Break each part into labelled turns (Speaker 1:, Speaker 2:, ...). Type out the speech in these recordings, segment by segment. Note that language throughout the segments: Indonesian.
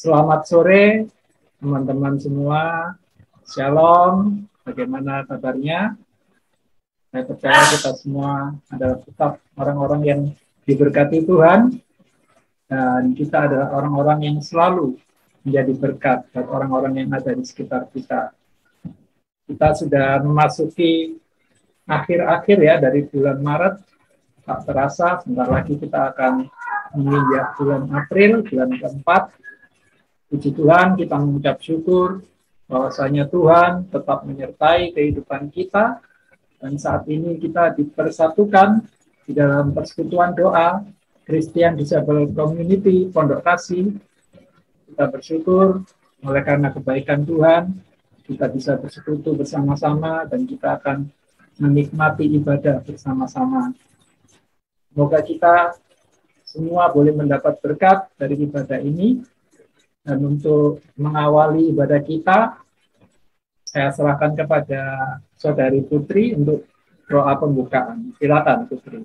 Speaker 1: Selamat sore teman-teman semua. Shalom. Bagaimana kabarnya? Saya percaya kita semua adalah tetap orang-orang yang diberkati Tuhan. Dan kita adalah orang-orang yang selalu menjadi berkat buat orang-orang yang ada di sekitar kita. Kita sudah memasuki akhir-akhir ya dari bulan Maret. Tak terasa, sebentar lagi kita akan menginjak bulan April, bulan keempat. Puji Tuhan, kita mengucap syukur bahwasanya Tuhan tetap menyertai kehidupan kita. Dan saat ini kita dipersatukan di dalam persekutuan doa Christian Disable Community Pondok Kasih. Kita bersyukur oleh karena kebaikan Tuhan, kita bisa bersekutu bersama-sama dan kita akan menikmati ibadah bersama-sama. Semoga kita semua boleh mendapat berkat dari ibadah ini. Dan untuk mengawali ibadah kita, saya serahkan kepada Saudari Putri untuk doa pembukaan. Silakan Putri.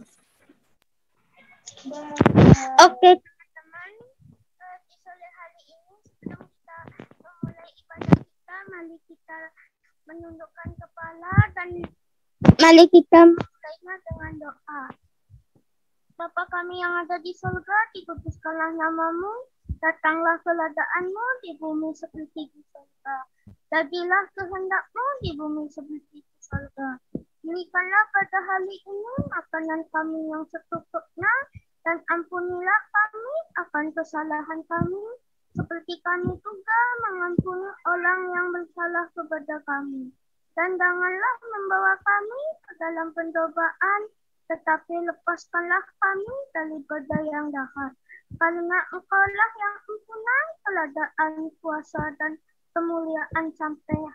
Speaker 2: Oke teman-teman, di sore hari ini sebelum kita memulai ibadah kita, mari kita menundukkan kepala dan mari kita mulainya dengan doa. Bapa kami yang ada di surga, dikuduskanlah namamu. Datanglah kerajaan-Mu di bumi seperti di surga. Jadilah kehendak-Mu di bumi seperti di surga. Berikanlah pada hari ini makanan kami yang secukupnya, dan ampunilah kami akan kesalahan kami, seperti kami juga mengampuni orang yang bersalah kepada kami. Dan janganlah membawa kami ke dalam pencobaan, tetapi lepaskanlah kami daripada yang jahat. Karena Engkaulah yang mempunyai kerajaan, kuasa, dan kemuliaan sampai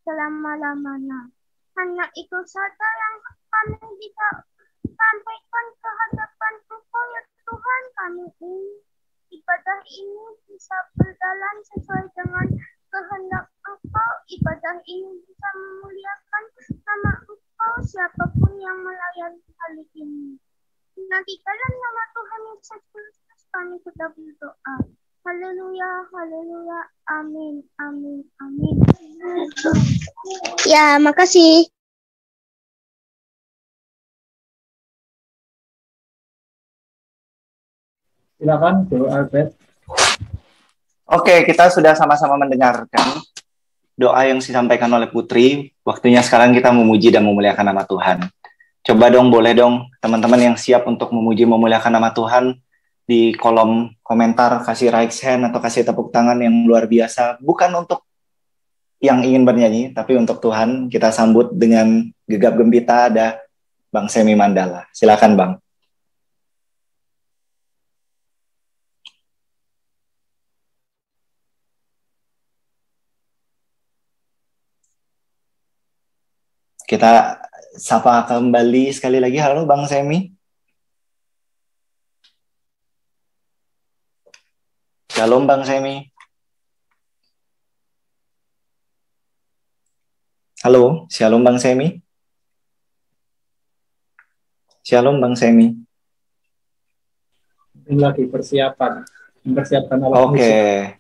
Speaker 2: selama-lamanya. Hanya itu saja yang kami bisa sampaikan ke hadapan Engkau ya Tuhan kami ini. Ibadah ini bisa berjalan sesuai dengan kehendak Engkau. Ibadah ini bisa memuliakan nama Engkau siapapun yang melayani kali ini. Nanti dalam nama Tuhan Yesus Kristus kami sudah berdoa. Haleluya, haleluya, amin, amin, amin. Ya, makasih.
Speaker 1: Silakan, Bro Albert.
Speaker 3: Oke, kita sudah sama-sama mendengarkan doa yang disampaikan oleh Putri. Waktunya sekarang kita memuji dan memuliakan nama Tuhan. Coba dong, boleh dong, teman-teman yang siap untuk memuji memuliakan nama Tuhan, di kolom komentar kasih raise hand atau kasih tepuk tangan yang luar biasa. Bukan untuk yang ingin bernyanyi, tapi untuk Tuhan. Kita sambut dengan gegap gempita ada Bang Semi Mandala. Silakan Bang. Kita sapa kembali sekali lagi. Halo Bang Semi. Shalom Bang Semi. Halo, shalom Bang Semi. Shalom Bang Semi.
Speaker 1: Ini lagi mempersiapkan alat musik.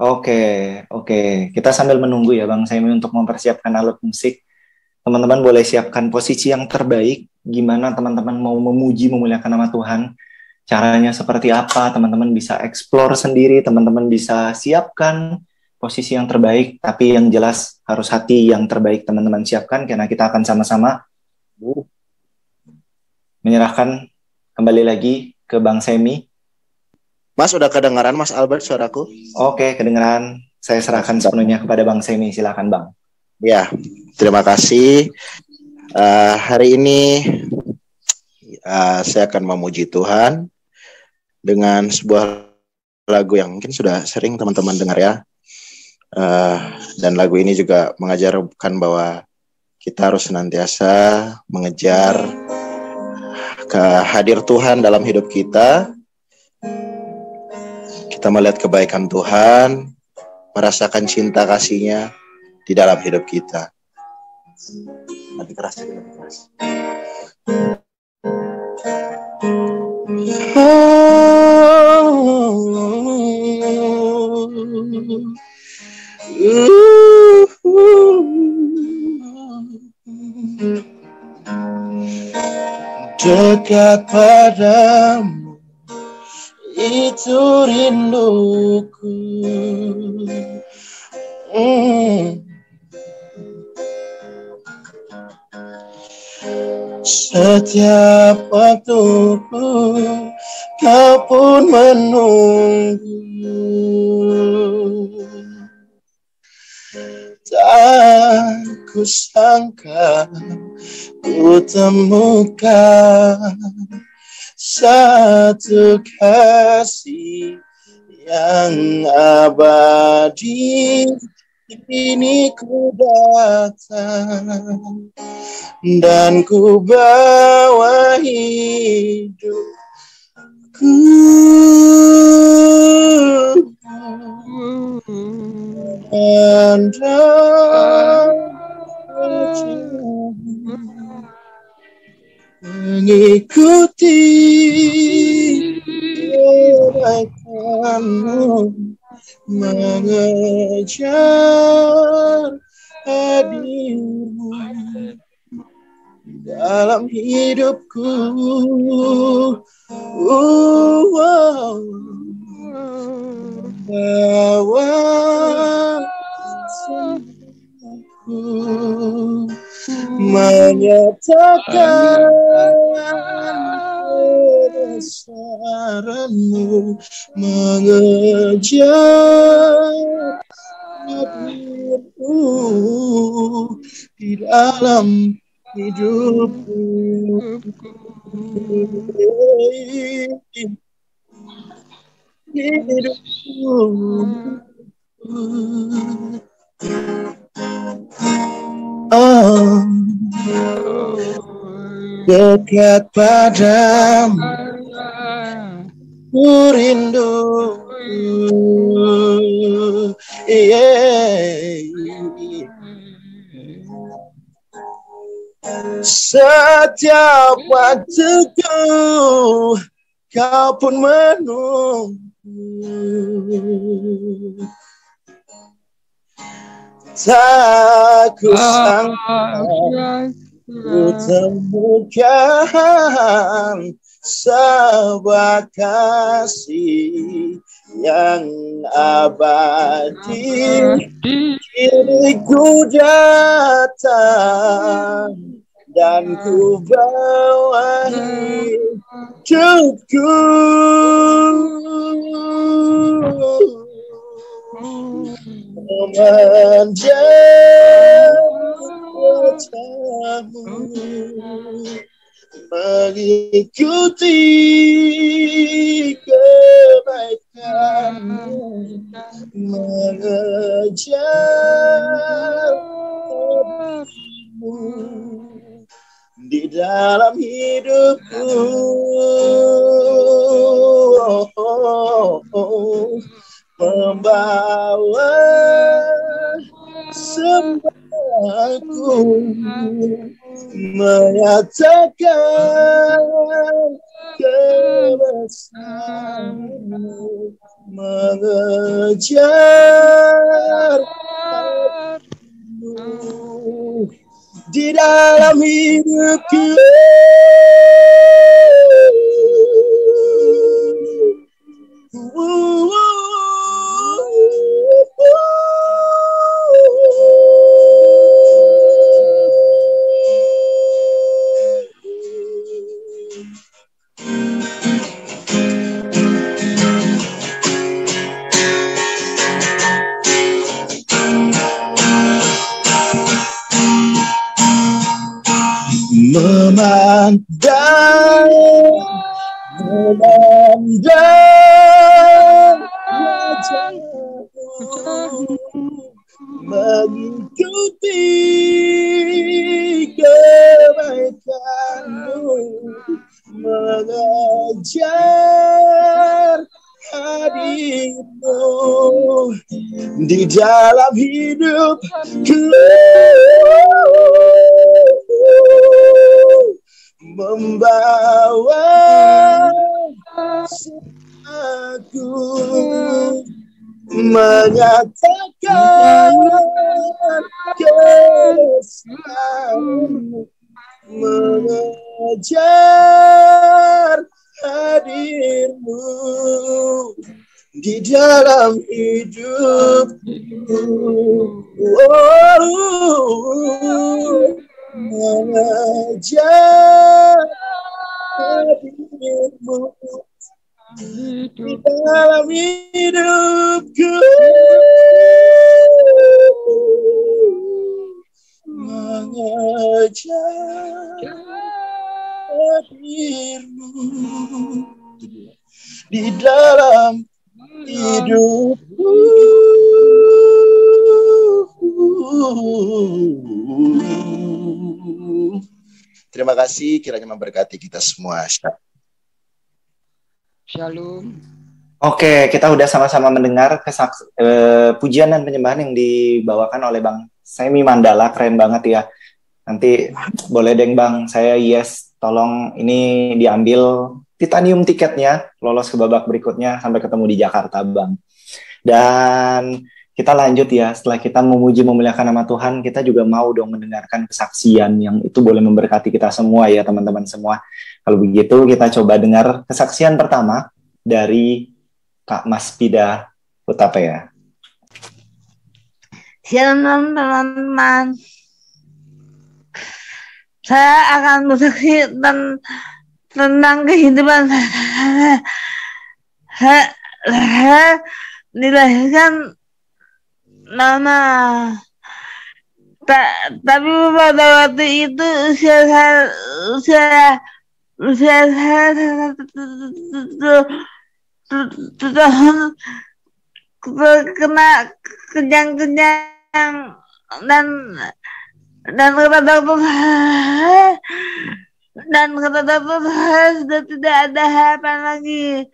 Speaker 3: Oke. Kita sambil menunggu ya Bang Semi untuk mempersiapkan alat musik. Teman-teman boleh siapkan posisi yang terbaik. Gimana teman-teman mau memuji, memuliakan nama Tuhan. Caranya seperti apa, teman-teman bisa explore sendiri, teman-teman bisa siapkan posisi yang terbaik, tapi yang jelas harus hati yang terbaik teman-teman siapkan, karena kita akan sama-sama menyerahkan kembali lagi ke Bang Semi.
Speaker 4: Mas, udah kedengaran Mas Albert suaraku?
Speaker 3: Oke, kedengaran. Saya serahkan sepenuhnya kepada Bang Semi, silakan Bang.
Speaker 4: Ya, terima kasih. Hari ini saya akan memuji Tuhan dengan sebuah lagu yang mungkin sudah sering teman-teman dengar ya. Dan lagu ini juga mengajarkan bahwa kita harus senantiasa mengejar hadir Tuhan dalam hidup kita. Kita melihat kebaikan Tuhan, merasakan cinta kasih-Nya di dalam hidup kita. Lebih keras. dekat padamu, itu rinduku. Setiap waktuku kau pun menunggu. Tak kusangka ku temukan satu kasih yang abadi. Kini ku datang dan ku bawa hidupku. Mengikuti kebaikanmu, mengejar hadirmu dalam hidupku. Bawa aku menyatakan kebesaranmu, mengejar hadirmu di dalam hidupku. Oh, dekat padamu, ku rindu. Setiap waktuku kau pun menunggu. Tak kusangka ku temukan sebuah kasih yang abadi. Kini ku datang dan ku bawa hidupku. Memanjang wajahmu, mengikuti kebaikanmu, mengejar hadirmu di dalam hidupku. Membawa sembahku, menyatakan kebesaranmu, mengejar hadirmu di dalam hidupku. Memandang wajahmu, mengikuti kebaikanmu, mengejar hadirmu di dalam hidupku. Membawa aku, menyatakan kebesaranmu, mengejar hadirmu di dalam hidupku. Oh, mengejar hadirmu di dalam hidupku. Mengejar hadirmu di dalam hidupku. Terima kasih, kiranya memberkati kita semua.
Speaker 5: Shalom.
Speaker 3: Oke, kita udah sama-sama mendengar pujian dan penyembahan yang dibawakan oleh Bang Semi Mandala. Keren banget ya. Nanti boleh deh Bang, saya yes, tolong ini diambil titanium tiketnya, lolos ke babak berikutnya sampai ketemu di Jakarta Bang. Dan kita lanjut ya, setelah kita memuji memuliakan nama Tuhan, kita juga mau dong mendengarkan kesaksian yang itu boleh memberkati kita semua ya teman-teman semua. Kalau begitu kita coba dengar kesaksian pertama dari Kak Mas Pida Utapaya.
Speaker 6: Shalom teman-teman. Saya akan bersaksi tentang kehidupan saya dilahirkan nama. Tapi pada waktu itu usia saya tahun kena kejang-kejang dan kata dokter sudah tidak ada harapan lagi.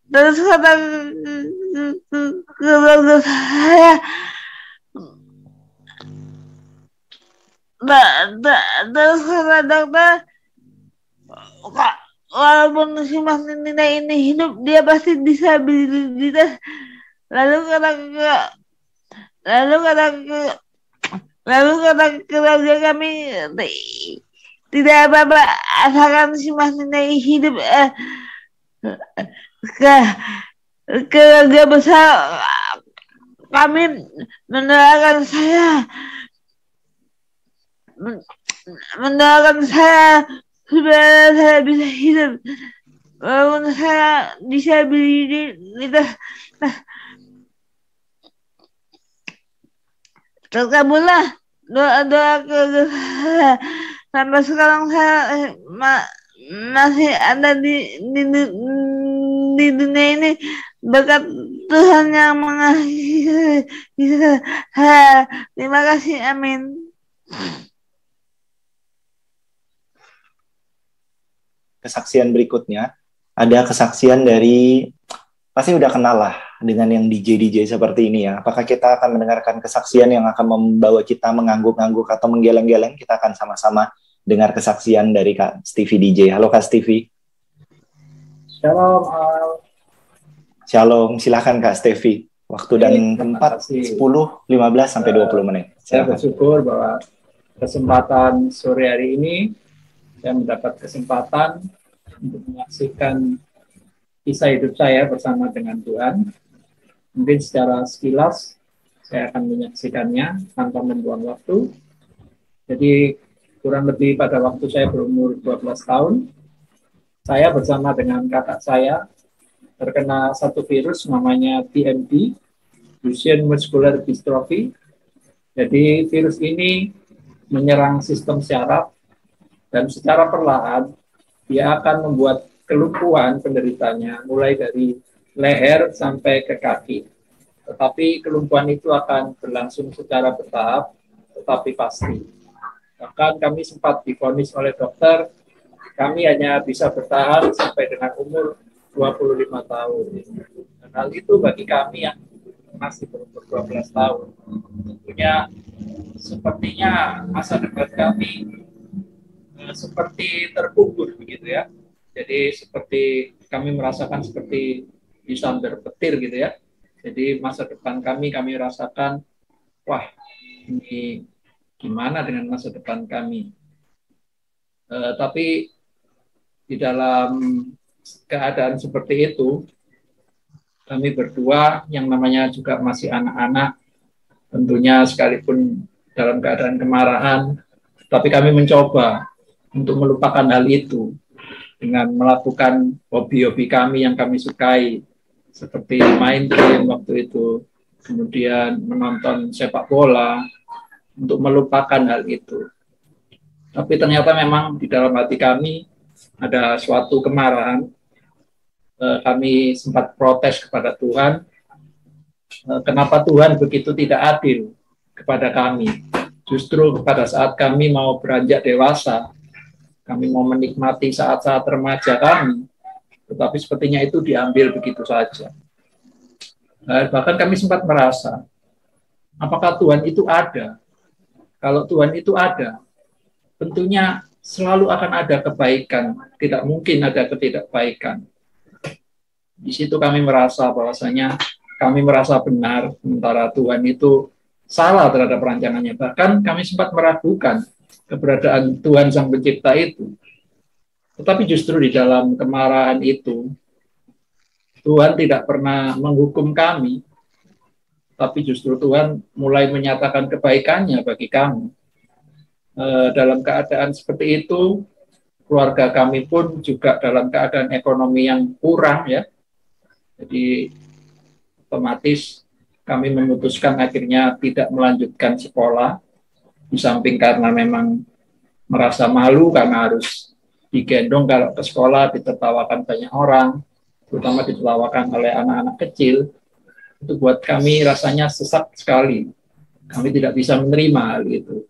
Speaker 6: Terus kata dokter saya, terus kata dokter, walaupun si Mas Nina ini hidup, dia pasti disabilitas. Lalu kata keluarga kami, tidak apa-apa asalkan si Mas Nina hidup. Keluarga besar kami mendoakan saya supaya saya bisa hidup walaupun saya disabilitas. Terkabullah doa keluarga saya. Sampai sekarang saya masih ada di dunia ini berkat Tuhan yang mengasihi saya. Terima kasih, amin.
Speaker 3: Kesaksian berikutnya ada kesaksian dari, pasti udah kenal lah dengan yang DJ seperti ini ya. Apakah kita akan mendengarkan kesaksian yang akan membawa kita mengangguk-angguk atau menggeleng-geleng? Kita akan sama-sama dengar kesaksian dari Kak Stevie DJ. Halo Kak Stevie.
Speaker 1: Shalom.
Speaker 3: Shalom, silakan Kak Stevie. Waktu dan tempat 10, 15 sampai 20 menit.
Speaker 1: Saya bersyukur bahwa kesempatan sore hari ini saya mendapat kesempatan untuk menyaksikan kisah hidup saya bersama dengan Tuhan. Mungkin secara sekilas saya akan menyaksikannya tanpa membuang waktu. Jadi kurang lebih pada waktu saya berumur 12 tahun, saya bersama dengan kakak saya terkena satu virus namanya DMD, Duchenne Muscular Dystrophy. Jadi virus ini menyerang sistem syaraf dan secara perlahan dia akan membuat kelumpuhan penderitanya mulai dari leher sampai ke kaki. Tetapi kelumpuhan itu akan berlangsung secara bertahap tetapi pasti. Bahkan kami sempat divonis oleh dokter, kami hanya bisa bertahan sampai dengan umur 25 tahun. Dan hal itu bagi kami yang masih berumur 12 tahun, tentunya sepertinya masa depan kami seperti terkubur begitu ya. Jadi seperti kami merasakan seperti disambar petir gitu ya. Jadi masa depan kami rasakan, wah ini gimana dengan masa depan kami. Tapi di dalam keadaan seperti itu, kami berdua yang namanya juga masih anak-anak, tentunya sekalipun dalam keadaan kemarahan, tapi kami mencoba untuk melupakan hal itu dengan melakukan hobi-hobi kami yang kami sukai, seperti main game waktu itu, kemudian menonton sepak bola, untuk melupakan hal itu. Tapi ternyata memang di dalam hati kami ada suatu kemarahan. Kami sempat protes kepada Tuhan, kenapa Tuhan begitu tidak adil kepada kami. Justru pada saat kami mau beranjak dewasa, kami mau menikmati saat-saat remaja kami, tetapi sepertinya itu diambil begitu saja. Bahkan kami sempat merasa, apakah Tuhan itu ada? Kalau Tuhan itu ada, tentunya selalu akan ada kebaikan, tidak mungkin ada ketidakbaikan. Di situ kami merasa bahwasanya kami merasa benar, sementara Tuhan itu salah terhadap rancangannya. Bahkan kami sempat meragukan keberadaan Tuhan Sang Pencipta itu. Tetapi justru di dalam kemarahan itu, Tuhan tidak pernah menghukum kami, tapi justru Tuhan mulai menyatakan kebaikannya bagi kami. Dalam keadaan seperti itu, keluarga kami pun juga dalam keadaan ekonomi yang kurang, ya. Jadi otomatis kami memutuskan akhirnya tidak melanjutkan sekolah, di samping karena memang merasa malu karena harus digendong kalau ke sekolah, ditertawakan banyak orang, terutama ditertawakan oleh anak-anak kecil. Itu buat kami rasanya sesak sekali. Kami tidak bisa menerima hal itu.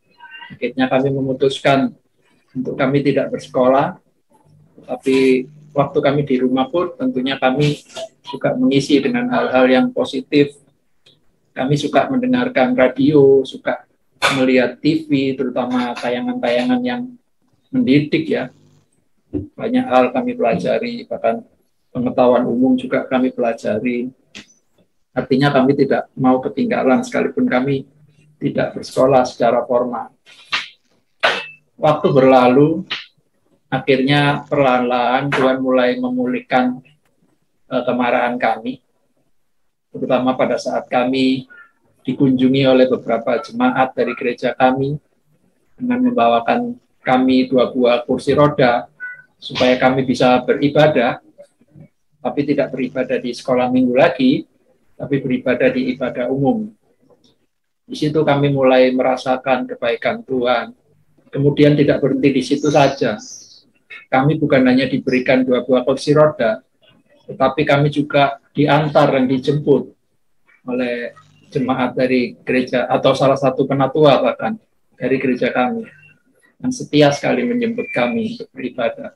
Speaker 1: Akhirnya kami memutuskan untuk kami tidak bersekolah, tapi waktu kami di rumah pun tentunya kami suka mengisi dengan hal-hal yang positif. Kami suka mendengarkan radio, suka melihat TV, terutama tayangan-tayangan yang mendidik, ya. Banyak hal kami pelajari, bahkan pengetahuan umum juga kami pelajari. Artinya kami tidak mau ketinggalan sekalipun kami tidak bersekolah secara formal. Waktu berlalu, akhirnya perlahan-lahan Tuhan mulai memulihkan kemarahan kami, terutama pada saat kami dikunjungi oleh beberapa jemaat dari gereja kami dengan membawakan kami 2 buah kursi roda supaya kami bisa beribadah, tapi tidak beribadah di sekolah minggu lagi, tapi beribadah di ibadah umum. Di situ kami mulai merasakan kebaikan Tuhan. Kemudian tidak berhenti di situ saja. Kami bukan hanya diberikan 2 buah kursi roda, tetapi kami juga diantar dan dijemput oleh jemaat dari gereja atau salah satu penatua bahkan dari gereja kami yang setia sekali menjemput kami untuk beribadah.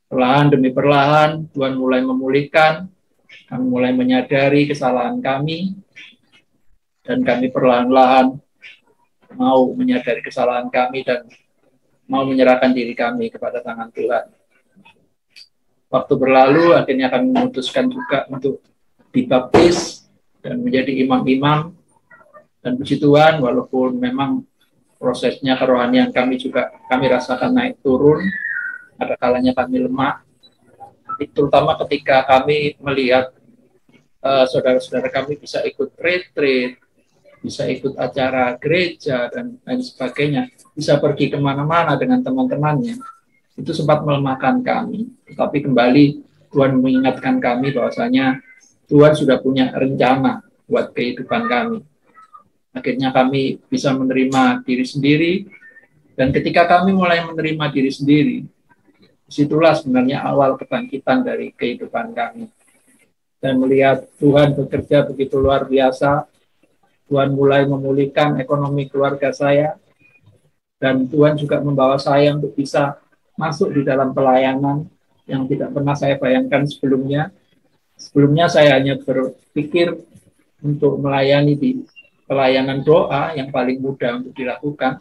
Speaker 1: Perlahan demi perlahan Tuhan mulai memulihkan, kami mulai menyadari kesalahan kami, dan kami perlahan-lahan mau menyadari kesalahan kami dan mau menyerahkan diri kami kepada tangan Tuhan. Waktu berlalu, akhirnya kami memutuskan juga untuk dibaptis dan menjadi imam-imam. Dan puji Tuhan, walaupun memang prosesnya kerohanian kami juga kami rasakan naik turun, ada kalanya kami lemah, terutama ketika kami melihat saudara-saudara kami bisa ikut retreat, bisa ikut acara gereja, dan lain sebagainya, bisa pergi kemana-mana dengan teman-temannya. Itu sempat melemahkan kami. Tapi kembali Tuhan mengingatkan kami bahwasanya Tuhan sudah punya rencana buat kehidupan kami. Akhirnya kami bisa menerima diri sendiri, dan ketika kami mulai menerima diri sendiri, disitulah sebenarnya awal kebangkitan dari kehidupan kami. Dan melihat Tuhan bekerja begitu luar biasa, Tuhan mulai memulihkan ekonomi keluarga saya, dan Tuhan juga membawa saya untuk bisa masuk di dalam pelayanan yang tidak pernah saya bayangkan sebelumnya. Sebelumnya saya hanya berpikir untuk melayani di pelayanan doa yang paling mudah untuk dilakukan.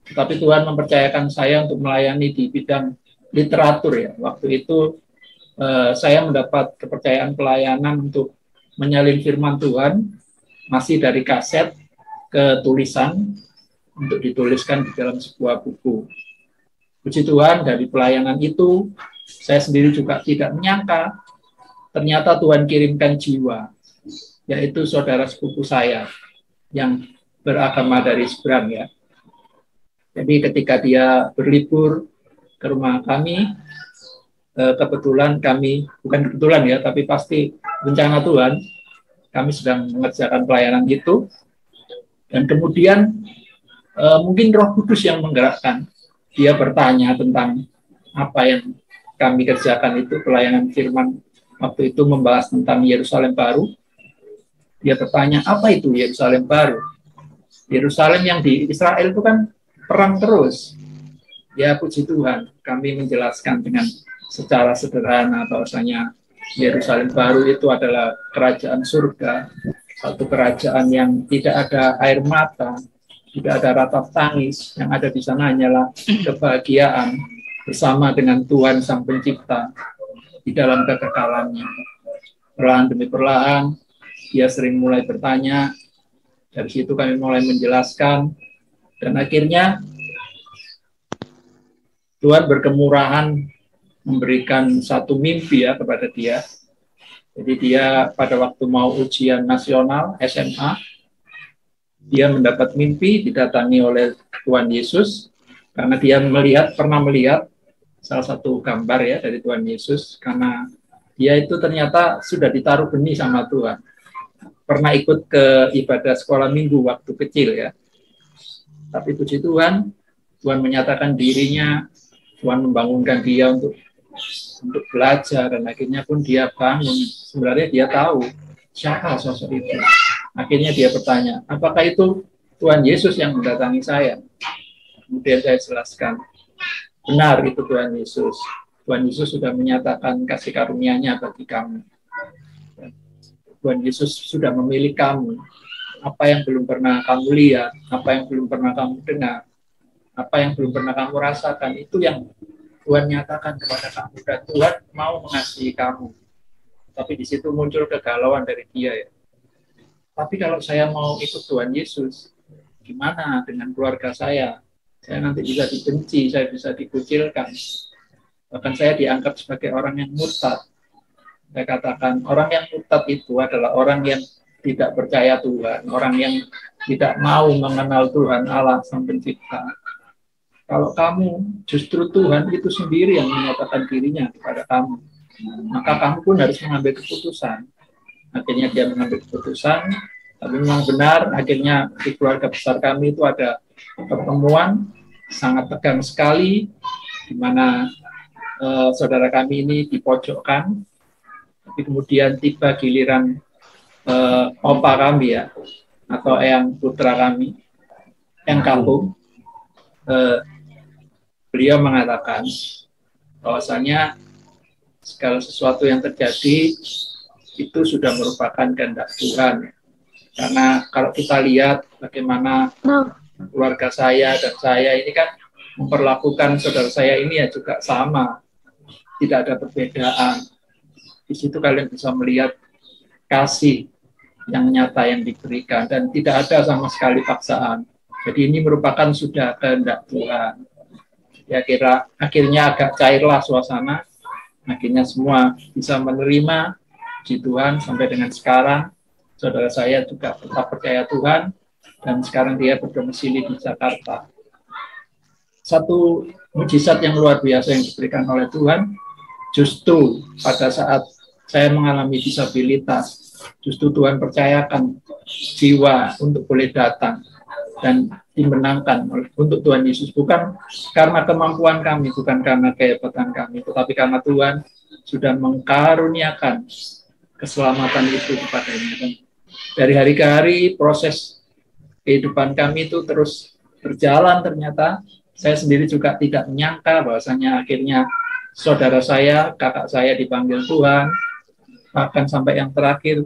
Speaker 1: Tetapi Tuhan mempercayakan saya untuk melayani di bidang literatur, ya. Waktu itu saya mendapat kepercayaan pelayanan untuk menyalin firman Tuhan, masih dari kaset ke tulisan. untuk dituliskan di dalam sebuah buku. Puji Tuhan, dari pelayanan itu saya sendiri juga tidak menyangka ternyata Tuhan kirimkan jiwa, yaitu saudara sepupu saya yang beragama dari seberang ya. Jadi ketika dia berlibur ke rumah kami, kebetulan kami, bukan kebetulan ya, tapi pasti bencana Tuhan, kami sedang mengerjakan pelayanan itu, dan kemudian mungkin Roh Kudus yang menggerakkan, dia bertanya tentang apa yang kami kerjakan itu, pelayanan firman, waktu itu membahas tentang Yerusalem baru. Dia bertanya, apa itu Yerusalem baru? Yerusalem yang di Israel itu kan perang terus. Ya puji Tuhan, kami menjelaskan dengan secara sederhana bahwasanya Yerusalem baru itu adalah kerajaan surga, satu kerajaan yang tidak ada air mata, tidak ada ratap tangis, yang ada di sana hanyalah kebahagiaan bersama dengan Tuhan Sang Pencipta di dalam kekekalannya. Perlahan demi perlahan, dia sering mulai bertanya, dari situ kami mulai menjelaskan, dan akhirnya Tuhan berkemurahan memberikan satu mimpi ya kepada dia. Jadi dia pada waktu mau ujian nasional SMA, dia mendapat mimpi didatangi oleh Tuhan Yesus karena dia pernah melihat salah satu gambar ya dari Tuhan Yesus, karena dia itu ternyata sudah ditaruh benih sama Tuhan. Pernah ikut ke ibadah sekolah minggu waktu kecil ya. Tapi puji Tuhan, Tuhan menyatakan dirinya, Tuhan membangunkan dia untuk belajar, dan akhirnya pun dia bangun. Sebenarnya dia tahu siapa sosok itu. Akhirnya dia bertanya, apakah itu Tuhan Yesus yang mendatangi saya? Kemudian saya jelaskan, benar itu Tuhan Yesus. Tuhan Yesus sudah menyatakan kasih karunia-Nya bagi kamu. Tuhan Yesus sudah memilih kamu. Apa yang belum pernah kamu lihat, apa yang belum pernah kamu dengar, apa yang belum pernah kamu rasakan, itu yang Tuhan nyatakan kepada kamu, dan Tuhan mau mengasihi kamu. Tapi di situ muncul kegalauan dari dia ya. Tapi kalau saya mau ikut Tuhan Yesus, gimana dengan keluarga saya? Saya nanti bisa dibenci, saya bisa dikucilkan. Bahkan saya dianggap sebagai orang yang murtad. Saya katakan, orang yang murtad itu adalah orang yang tidak percaya Tuhan, orang yang tidak mau mengenal Tuhan Allah Sang Pencipta. Kalau kamu, justru Tuhan itu sendiri yang menyatakan dirinya kepada kamu, maka kamu pun harus mengambil keputusan. Akhirnya dia mengambil keputusan, tapi memang benar, akhirnya di keluarga besar kami itu ada pertemuan sangat tegang sekali, di mana saudara kami ini dipojokkan, tapi kemudian tiba giliran opa kami ya, atau eyang putra kami, yang kampung, beliau mengatakan bahwasanya segala sesuatu yang terjadi itu sudah merupakan kehendak Tuhan. Karena kalau kita lihat bagaimana keluarga saya dan saya ini kan memperlakukan saudara saya ini ya juga sama, tidak ada perbedaan. Di situ kalian bisa melihat kasih yang nyata yang diberikan, dan tidak ada sama sekali paksaan. Jadi ini merupakan sudah kehendak Tuhan. Ya akhirnya agak cairlah suasana, akhirnya semua bisa menerima puji Tuhan. Sampai dengan sekarang saudara saya juga tetap percaya Tuhan, dan sekarang dia berdomisili di Jakarta. Satu mujizat yang luar biasa yang diberikan oleh Tuhan, justru pada saat saya mengalami disabilitas, justru Tuhan percayakan jiwa untuk boleh datang dan dimenangkan untuk Tuhan Yesus, bukan karena kemampuan kami, bukan karena kehebatan kami, tetapi karena Tuhan sudah mengkaruniakan keselamatan itu kepadanya. Dan dari hari ke hari proses kehidupan kami itu terus berjalan. Ternyata saya sendiri juga tidak menyangka bahwasanya akhirnya saudara saya, kakak saya dipanggil Tuhan, bahkan sampai yang terakhir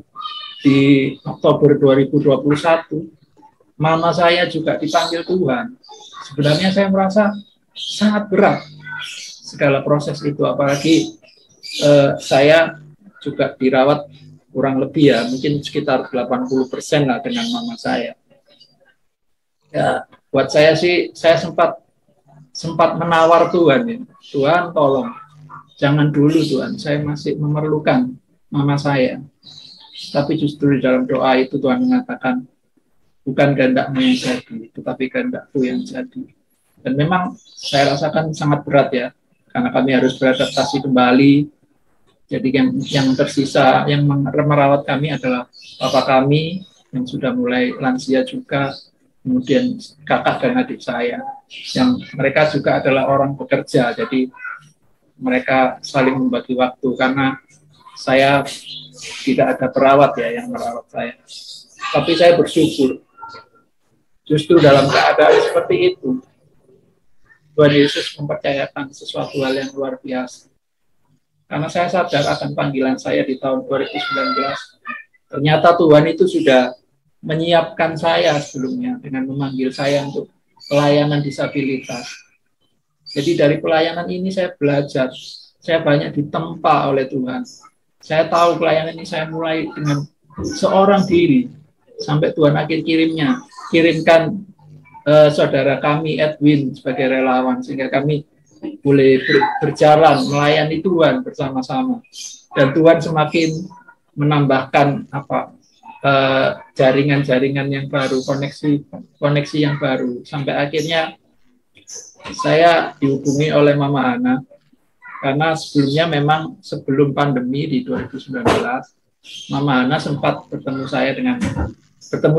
Speaker 1: di Oktober 2021 mama saya juga dipanggil Tuhan. Sebenarnya saya merasa sangat berat segala proses itu, apalagi saya juga dirawat kurang lebih ya, mungkin sekitar 80% lah dengan mama saya. Ya, buat saya sih, saya sempat menawar Tuhan ya. Tuhan tolong, jangan dulu Tuhan, saya masih memerlukan mama saya. Tapi justru di dalam doa itu Tuhan mengatakan, bukan kehendakmu yang jadi, tetapi kehendakku yang jadi. Dan memang saya rasakan sangat berat ya, karena kami harus beradaptasi kembali. Jadi yang tersisa, yang merawat kami adalah papa kami, yang sudah mulai lansia juga, kemudian kakak dan adik saya, yang mereka juga adalah orang bekerja, jadi mereka saling membagi waktu, karena saya tidak ada perawat ya yang merawat saya. Tapi saya bersyukur, justru dalam keadaan seperti itu, Tuhan Yesus mempercayakan sesuatu hal yang luar biasa. Karena saya sadar akan panggilan saya di tahun 2019, ternyata Tuhan itu sudah menyiapkan saya sebelumnya dengan memanggil saya untuk pelayanan disabilitas. Jadi dari pelayanan ini saya belajar, saya banyak ditempa oleh Tuhan. Saya tahu pelayanan ini saya mulai dengan seorang diri, sampai Tuhan akhir kirimkan saudara kami Edwin sebagai relawan, sehingga kami boleh berjalan melayani Tuhan bersama-sama. Dan Tuhan semakin menambahkan jaringan-jaringan yang baru, koneksi yang baru, sampai akhirnya saya dihubungi oleh Mama Ana, karena sebelumnya memang sebelum pandemi di 2019, Mama Ana sempat bertemu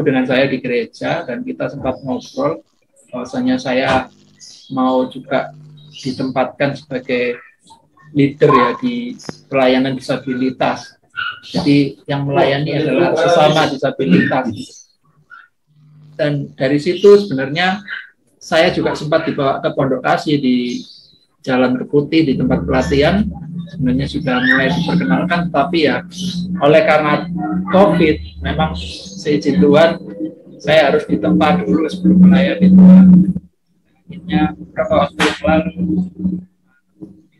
Speaker 1: dengan saya di gereja, dan kita sempat ngobrol bahwasanya saya mau juga ditempatkan sebagai leader ya di pelayanan disabilitas. Jadi yang melayani adalah sesama disabilitas. Dan dari situ sebenarnya saya juga sempat dibawa ke Pondok Kasih di Jalan Keputi, di tempat pelatihan. Sebenarnya sudah mulai diperkenalkan, tapi ya oleh karena COVID, memang seizin Tuhan saya harus ditempa dulu sebelum melayani Tuhan. Akhirnya beberapa waktu yang lalu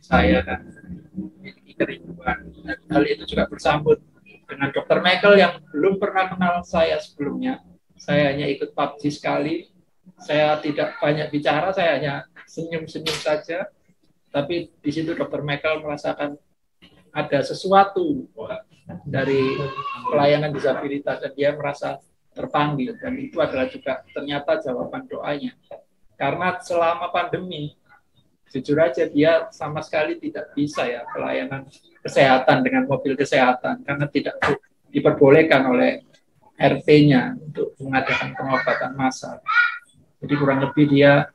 Speaker 1: saya kan memiliki kerinduan, dan hal itu juga bersambut dengan Dr. Michael yang belum pernah kenal saya sebelumnya. Saya hanya ikut PUBG sekali, saya tidak banyak bicara, saya hanya senyum-senyum saja. Tapi di situ Dr. Michael merasakan ada sesuatu dari pelayanan disabilitas, dan dia merasa terpanggil, dan itu adalah juga ternyata jawaban doanya. Karena selama pandemi, jujur aja dia sama sekali tidak bisa ya pelayanan kesehatan dengan mobil kesehatan, karena tidak diperbolehkan oleh RT-nya untuk mengadakan pengobatan massal. Jadi kurang lebih dia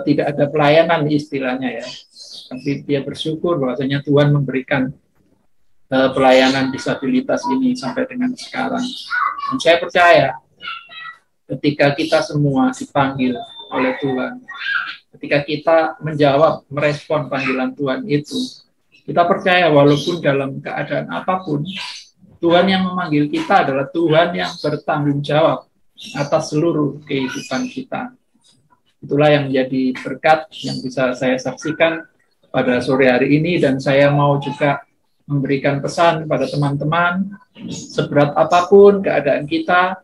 Speaker 1: tidak ada pelayanan istilahnya ya. Tapi dia bersyukur bahwasanya Tuhan memberikan pelayanan disabilitas ini sampai dengan sekarang. Dan saya percaya ketika kita semua dipanggil oleh Tuhan, ketika kita menjawab, merespon panggilan Tuhan itu, kita percaya walaupun dalam keadaan apapun, Tuhan yang memanggil kita adalah Tuhan yang bertanggung jawab atas seluruh kehidupan kita. Itulah yang menjadi berkat yang bisa saya saksikan pada sore hari ini, dan saya mau juga memberikan pesan pada teman-teman, seberat apapun keadaan kita,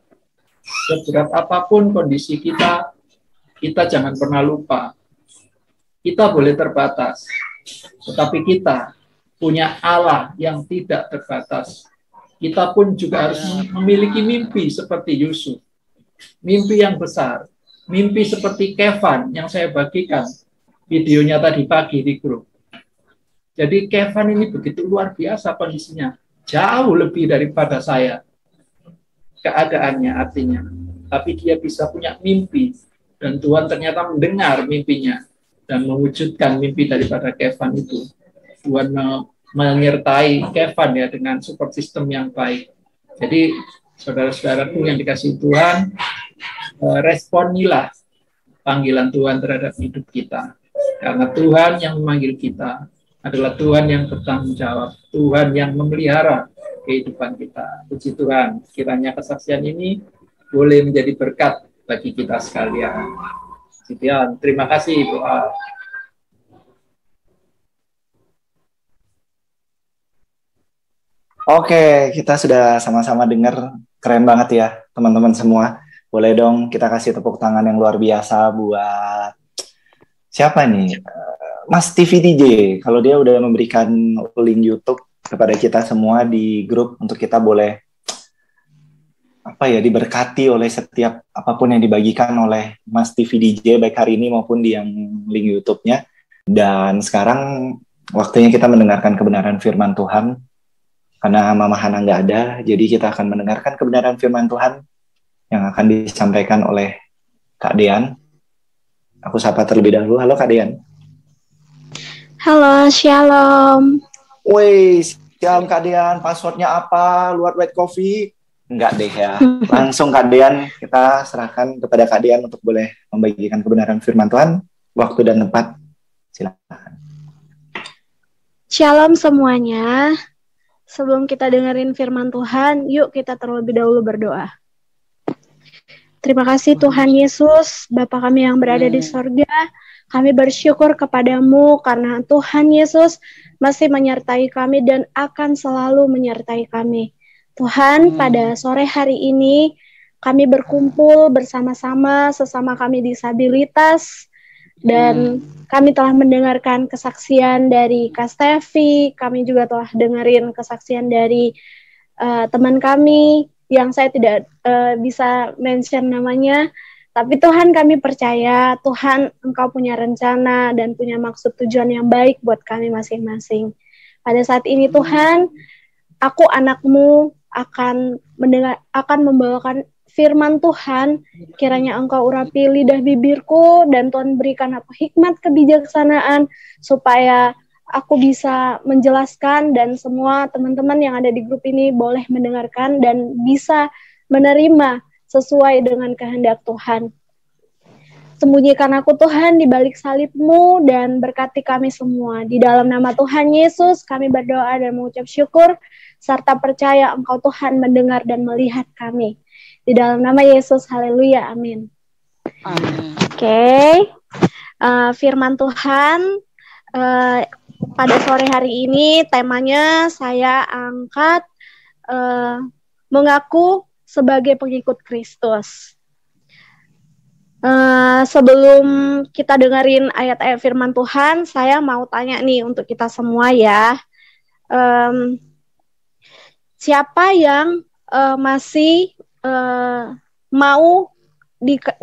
Speaker 1: seberat apapun kondisi kita jangan pernah lupa, kita boleh terbatas, tetapi kita punya Allah yang tidak terbatas. Kita pun juga harus memiliki mimpi seperti Yusuf, mimpi yang besar, mimpi seperti Kefan yang saya bagikan videonya tadi pagi di grup. Jadi Kefan ini begitu luar biasa kondisinya, jauh lebih daripada saya keadaannya artinya. Tapi dia bisa punya mimpi, dan Tuhan ternyata mendengar mimpinya dan mewujudkan mimpi daripada Kefan itu. Tuhan menyertai Kefan ya dengan support system yang baik. Jadi saudara-saudaraku yang dikasihi Tuhan, responilah panggilan Tuhan terhadap hidup kita. Karena Tuhan yang memanggil kita adalah Tuhan yang bertanggung jawab, Tuhan yang memelihara kehidupan kita. Puji Tuhan, kiranya kesaksian ini boleh menjadi berkat bagi kita sekalian. Sekian, terima kasih doa.
Speaker 3: Oke, kita sudah sama-sama dengar, keren banget ya teman-teman semua. Boleh dong kita kasih tepuk tangan yang luar biasa buat siapa nih? Mas TV DJ. Kalau dia udah memberikan link YouTube kepada kita semua di grup untuk kita boleh diberkati oleh setiap apapun yang dibagikan oleh Mas TV DJ baik hari ini maupun di yang link YouTube-nya. Dan sekarang waktunya kita mendengarkan kebenaran firman Tuhan. Karena Mama Hana nggak ada, jadi kita akan mendengarkan kebenaran firman Tuhan yang akan disampaikan oleh Kak Dean. Aku sapa terlebih dahulu. Halo Kak Dean.
Speaker 2: Halo, shalom.
Speaker 3: Woi, shalom Kak Dean. Passwordnya apa? Luar white coffee? Enggak deh ya. Langsung Kak Dean, kita serahkan kepada Kak Dean untuk boleh membagikan kebenaran firman Tuhan. Waktu dan tempat, silakan.
Speaker 2: Shalom semuanya. Sebelum kita dengerin firman Tuhan, yuk kita terlebih dahulu berdoa. Terima kasih Tuhan Yesus, Bapa kami yang berada di sorga. Kami bersyukur kepadamu karena Tuhan Yesus masih menyertai kami dan akan selalu menyertai kami. Tuhan, pada sore hari ini kami berkumpul bersama-sama sesama kami disabilitas. Dan kami telah mendengarkan kesaksian dari Kak Stevi, kami juga telah dengerin kesaksian dari teman kami yang saya tidak bisa mention namanya, tapi Tuhan kami percaya, Tuhan Engkau punya rencana dan punya maksud tujuan yang baik buat kami masing-masing. Pada saat ini Tuhan, aku anakmu akan membawakan firman Tuhan, kiranya Engkau urapi lidah bibirku dan Tuhan berikan aku hikmat kebijaksanaan supaya aku bisa menjelaskan dan semua teman-teman yang ada di grup ini boleh mendengarkan dan bisa menerima sesuai dengan kehendak Tuhan. Sembunyikan aku Tuhan di balik salib-Mu dan berkati kami semua. Di dalam nama Tuhan Yesus kami berdoa dan mengucap syukur serta percaya Engkau Tuhan mendengar dan melihat kami. Di dalam nama Yesus, haleluya, amin. Oke. Firman Tuhan pada sore hari ini temanya saya angkat mengaku sebagai pengikut Kristus. Sebelum kita dengerin ayat-ayat firman Tuhan, saya mau tanya nih untuk kita semua ya. Siapa yang masih mau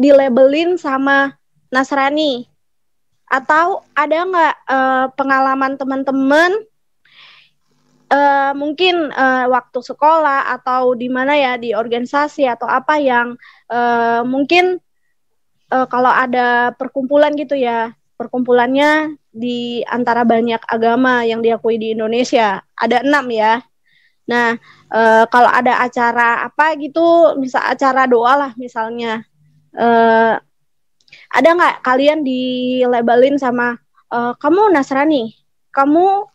Speaker 2: dilabelin sama Nasrani? Atau ada nggak pengalaman teman-teman mungkin waktu sekolah atau di mana ya, di organisasi atau apa yang mungkin kalau ada perkumpulan gitu ya, perkumpulannya di antara banyak agama yang diakui di Indonesia, ada 6 ya. Nah, kalau ada acara apa gitu, misal acara doa lah misalnya, ada nggak kalian dilabelin sama kamu Nasrani, kamu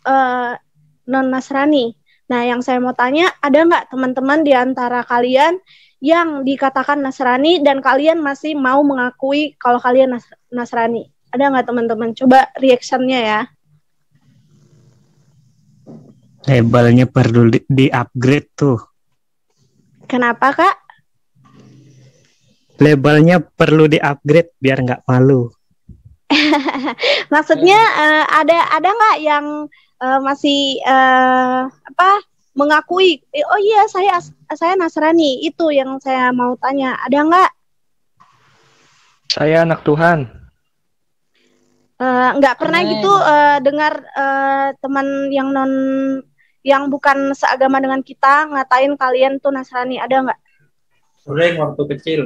Speaker 2: non-Nasrani? Nah, yang saya mau tanya, ada nggak teman-teman di antara kalian yang dikatakan Nasrani dan kalian masih mau mengakui kalau kalian Nasrani? Ada nggak teman-teman? Coba reaction-nya ya.
Speaker 5: Labelnya perlu di-upgrade tuh. Kenapa, Kak? Labelnya perlu di-upgrade biar nggak malu.
Speaker 2: Maksudnya ada nggak yang masih mengakui, oh iya saya Nasrani, itu yang saya mau tanya. Ada nggak?
Speaker 7: Saya anak Tuhan.
Speaker 2: Nggak pernah gitu dengar teman yang bukan seagama dengan kita ngatain kalian tuh Nasrani, ada nggak?
Speaker 1: Sering waktu kecil.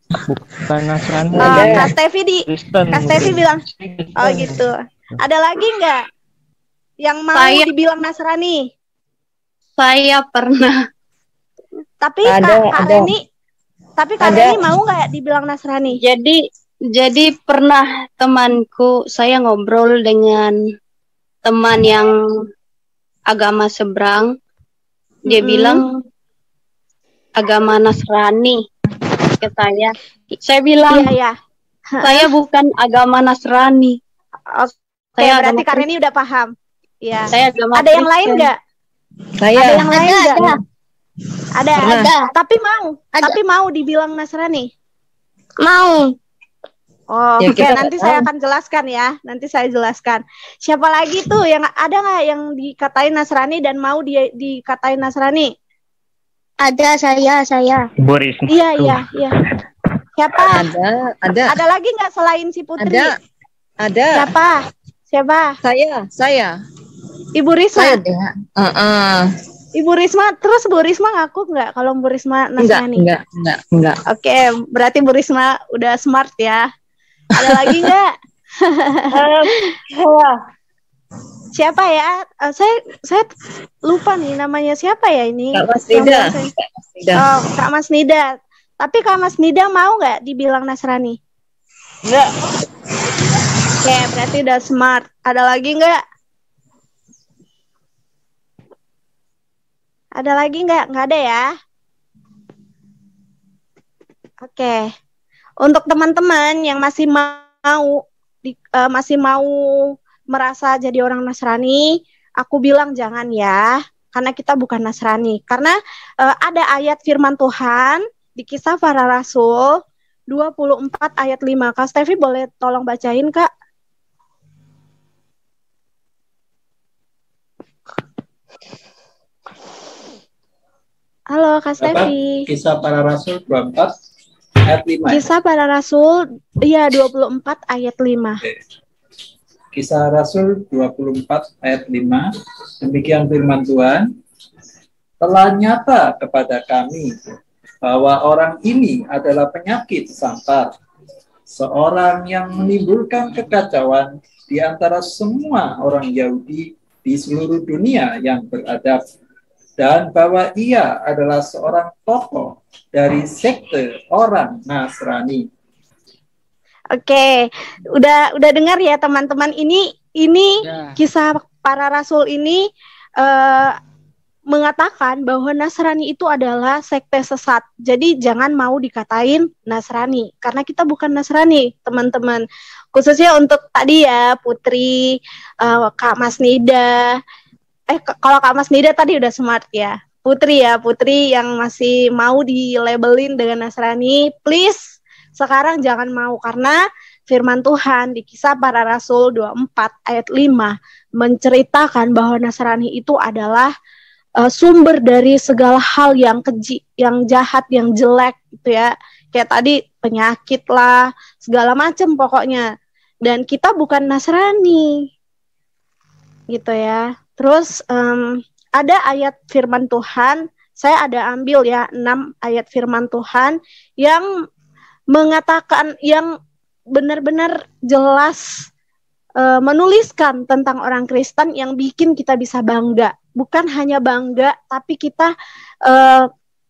Speaker 7: Bukan Nasrani.
Speaker 2: Kak Stevi bilang, oh gitu. Ada lagi nggak yang mau dibilang Nasrani?
Speaker 8: Saya pernah.
Speaker 2: Tapi Kak Reni mau nggak dibilang Nasrani?
Speaker 8: Jadi pernah temanku, saya ngobrol dengan teman yang agama seberang, dia bilang agama Nasrani ke saya. Saya bilang, saya bukan agama Nasrani.
Speaker 2: Oke, berarti Kak Reni udah paham. Ya.
Speaker 8: Saya agama
Speaker 2: ada yang lain nggak?
Speaker 8: Saya.
Speaker 2: Ada yang lain nggak? Ada. Tapi mau dibilang Nasrani. Mau.
Speaker 9: Oh,
Speaker 6: Ya,
Speaker 9: oke,
Speaker 6: kita
Speaker 9: nanti
Speaker 6: nggak
Speaker 9: saya
Speaker 6: tahu.
Speaker 9: akan jelaskan ya. Nanti saya jelaskan. Siapa lagi tuh yang ada nggak yang dikatain Nasrani dan mau dia dikatain Nasrani?
Speaker 2: Ada saya.
Speaker 5: Boris
Speaker 9: Iya,
Speaker 5: tuh.
Speaker 9: iya. Siapa?
Speaker 6: Ada.
Speaker 9: Ada lagi nggak selain si Putri?
Speaker 6: Ada.
Speaker 9: Siapa?
Speaker 6: Saya.
Speaker 9: Ibu Risma.
Speaker 6: Saya deh.
Speaker 9: Ibu Risma, terus Bu Risma ngaku nggak kalau Bu Risma Nasrani?
Speaker 6: Enggak.
Speaker 9: Oke, berarti Bu Risma udah smart ya. Ada lagi nggak? Siapa ya? Saya lupa nih namanya siapa ya ini?
Speaker 6: Kak Mas
Speaker 9: Yang
Speaker 6: Nida.
Speaker 9: bilang Oh, Kak Mas Nida. Tapi Kak Mas Nida mau nggak dibilang Nasrani?
Speaker 6: Enggak.
Speaker 9: Oke, berarti udah smart. Ada lagi nggak? Ada lagi nggak? Nggak ada ya? Oke. Untuk teman-teman yang masih mau merasa jadi orang Nasrani, aku bilang jangan ya, karena kita bukan Nasrani. Karena ada ayat firman Tuhan di Kisah Para Rasul 24 ayat 5. Kak Stevi boleh tolong bacain, Kak? Halo, Kak Stevi.
Speaker 1: Kisah Para Rasul 24 ayat 5.
Speaker 9: Kisah Para Rasul 24 ayat 5.
Speaker 1: Kisah Rasul 24 ayat 5. Demikian firman Tuhan. Telah nyata kepada kami bahwa orang ini adalah penyakit sampar, seorang yang menimbulkan kekacauan di antara semua orang Yahudi di seluruh dunia yang beradab, dan bahwa ia adalah seorang tokoh dari sekte orang Nasrani.
Speaker 9: Oke, udah dengar ya teman-teman, ini Kisah Para Rasul ini mengatakan bahwa Nasrani itu adalah sekte sesat. Jadi jangan mau dikatain Nasrani karena kita bukan Nasrani, teman-teman. Khususnya untuk tadi ya Putri, Kak Mas Nida. Kalau Kak Mas Nida tadi udah smart ya. Putri yang masih mau dilabelin dengan Nasrani, please sekarang jangan mau, karena firman Tuhan di Kisah Para Rasul 24 ayat 5 menceritakan bahwa Nasrani itu adalah sumber dari segala hal yang keji, yang jahat, yang jelek gitu ya. Kayak tadi penyakit lah, segala macam pokoknya. Dan kita bukan Nasrani. Gitu ya. Terus ada ayat firman Tuhan, saya ada ambil ya 6 ayat firman Tuhan yang mengatakan, yang benar-benar jelas menuliskan tentang orang Kristen yang bikin kita bisa bangga. Bukan hanya bangga, tapi kita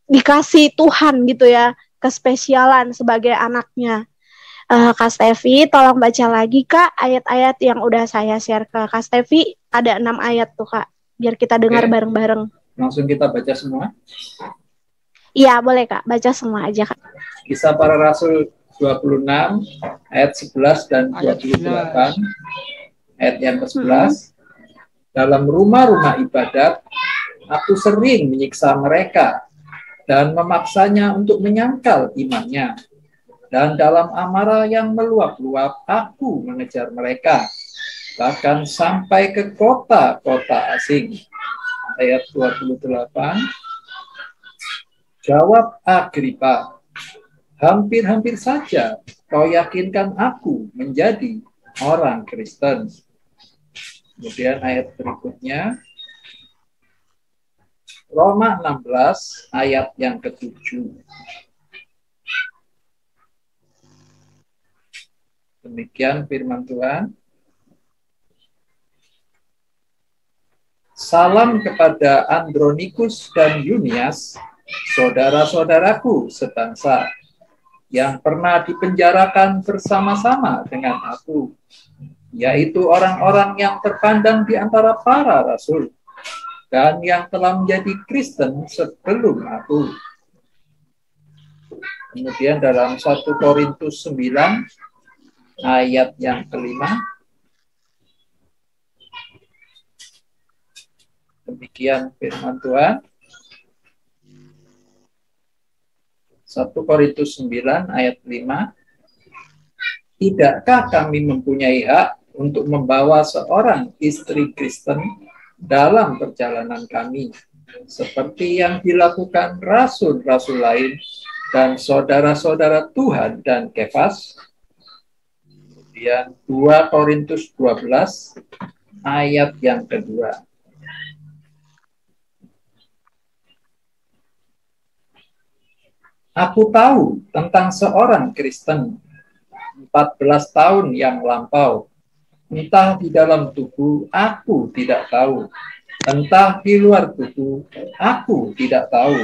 Speaker 9: dikasih Tuhan gitu ya, kespesialan sebagai anaknya. Kak Stevi, tolong baca lagi Kak ayat-ayat yang udah saya share ke Kak Stevi. Ada 6 ayat tuh Kak, biar kita dengar bareng-bareng.
Speaker 1: Langsung kita baca semua?
Speaker 9: Iya boleh Kak, baca semua aja Kak.
Speaker 1: Kisah Para Rasul 26 ayat 11 dan 28. Ayat yang ke-11. Dalam rumah-rumah ibadat, aku sering menyiksa mereka dan memaksanya untuk menyangkal imannya. Dan dalam amarah yang meluap-luap, aku mengejar mereka, bahkan sampai ke kota-kota asing. Ayat 28. Jawab Agripa, hampir-hampir saja kau yakinkan aku menjadi orang Kristen. Kemudian ayat berikutnya, Roma 16 ayat yang ke-7. Demikian firman Tuhan. Salam kepada Andronikus dan Yunias, saudara-saudaraku sebangsa, yang pernah dipenjarakan bersama-sama dengan aku, yaitu orang-orang yang terpandang di antara para rasul, dan yang telah menjadi Kristen sebelum aku. Kemudian dalam 1 Korintus 9, ayat yang ke-5, demikian firman Tuhan. 1 Korintus 9 ayat 5. Tidakkah kami mempunyai hak untuk membawa seorang istri Kristen dalam perjalanan kami, seperti yang dilakukan rasul-rasul lain dan saudara-saudara Tuhan dan Kefas? Kemudian 2 Korintus 12 ayat yang kedua. Aku tahu tentang seorang Kristen 14 tahun yang lampau, entah di dalam tubuh aku tidak tahu, entah di luar tubuh aku tidak tahu.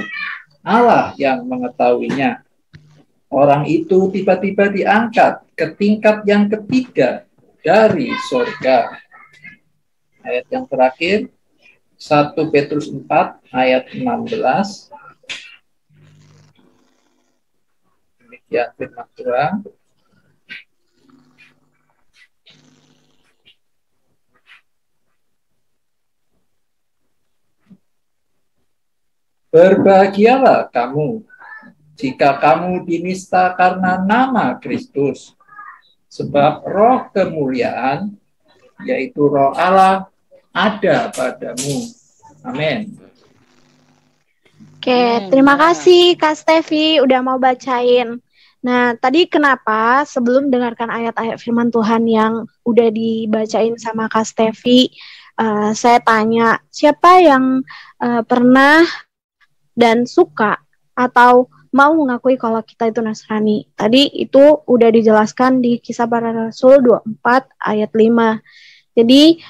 Speaker 1: Allah yang mengetahuinya. Orang itu tiba-tiba diangkat ke tingkat yang ketiga dari surga. Ayat yang terakhir, 1 Petrus 4 ayat 16. Demikian firman Tuhan. Berbahagialah kamu jika kamu dinista karena nama Kristus, sebab roh kemuliaan, yaitu roh Allah, ada padamu. Amin.
Speaker 9: Oke, terima kasih Kak Stevi udah mau bacain. Nah, tadi kenapa sebelum dengarkan ayat-ayat firman Tuhan yang udah dibacain sama Kak Stevi, saya tanya, siapa yang pernah dan suka atau mau mengakui kalau kita itu Nasrani? Tadi itu udah dijelaskan di Kisah Para Rasul 24 ayat 5. Jadi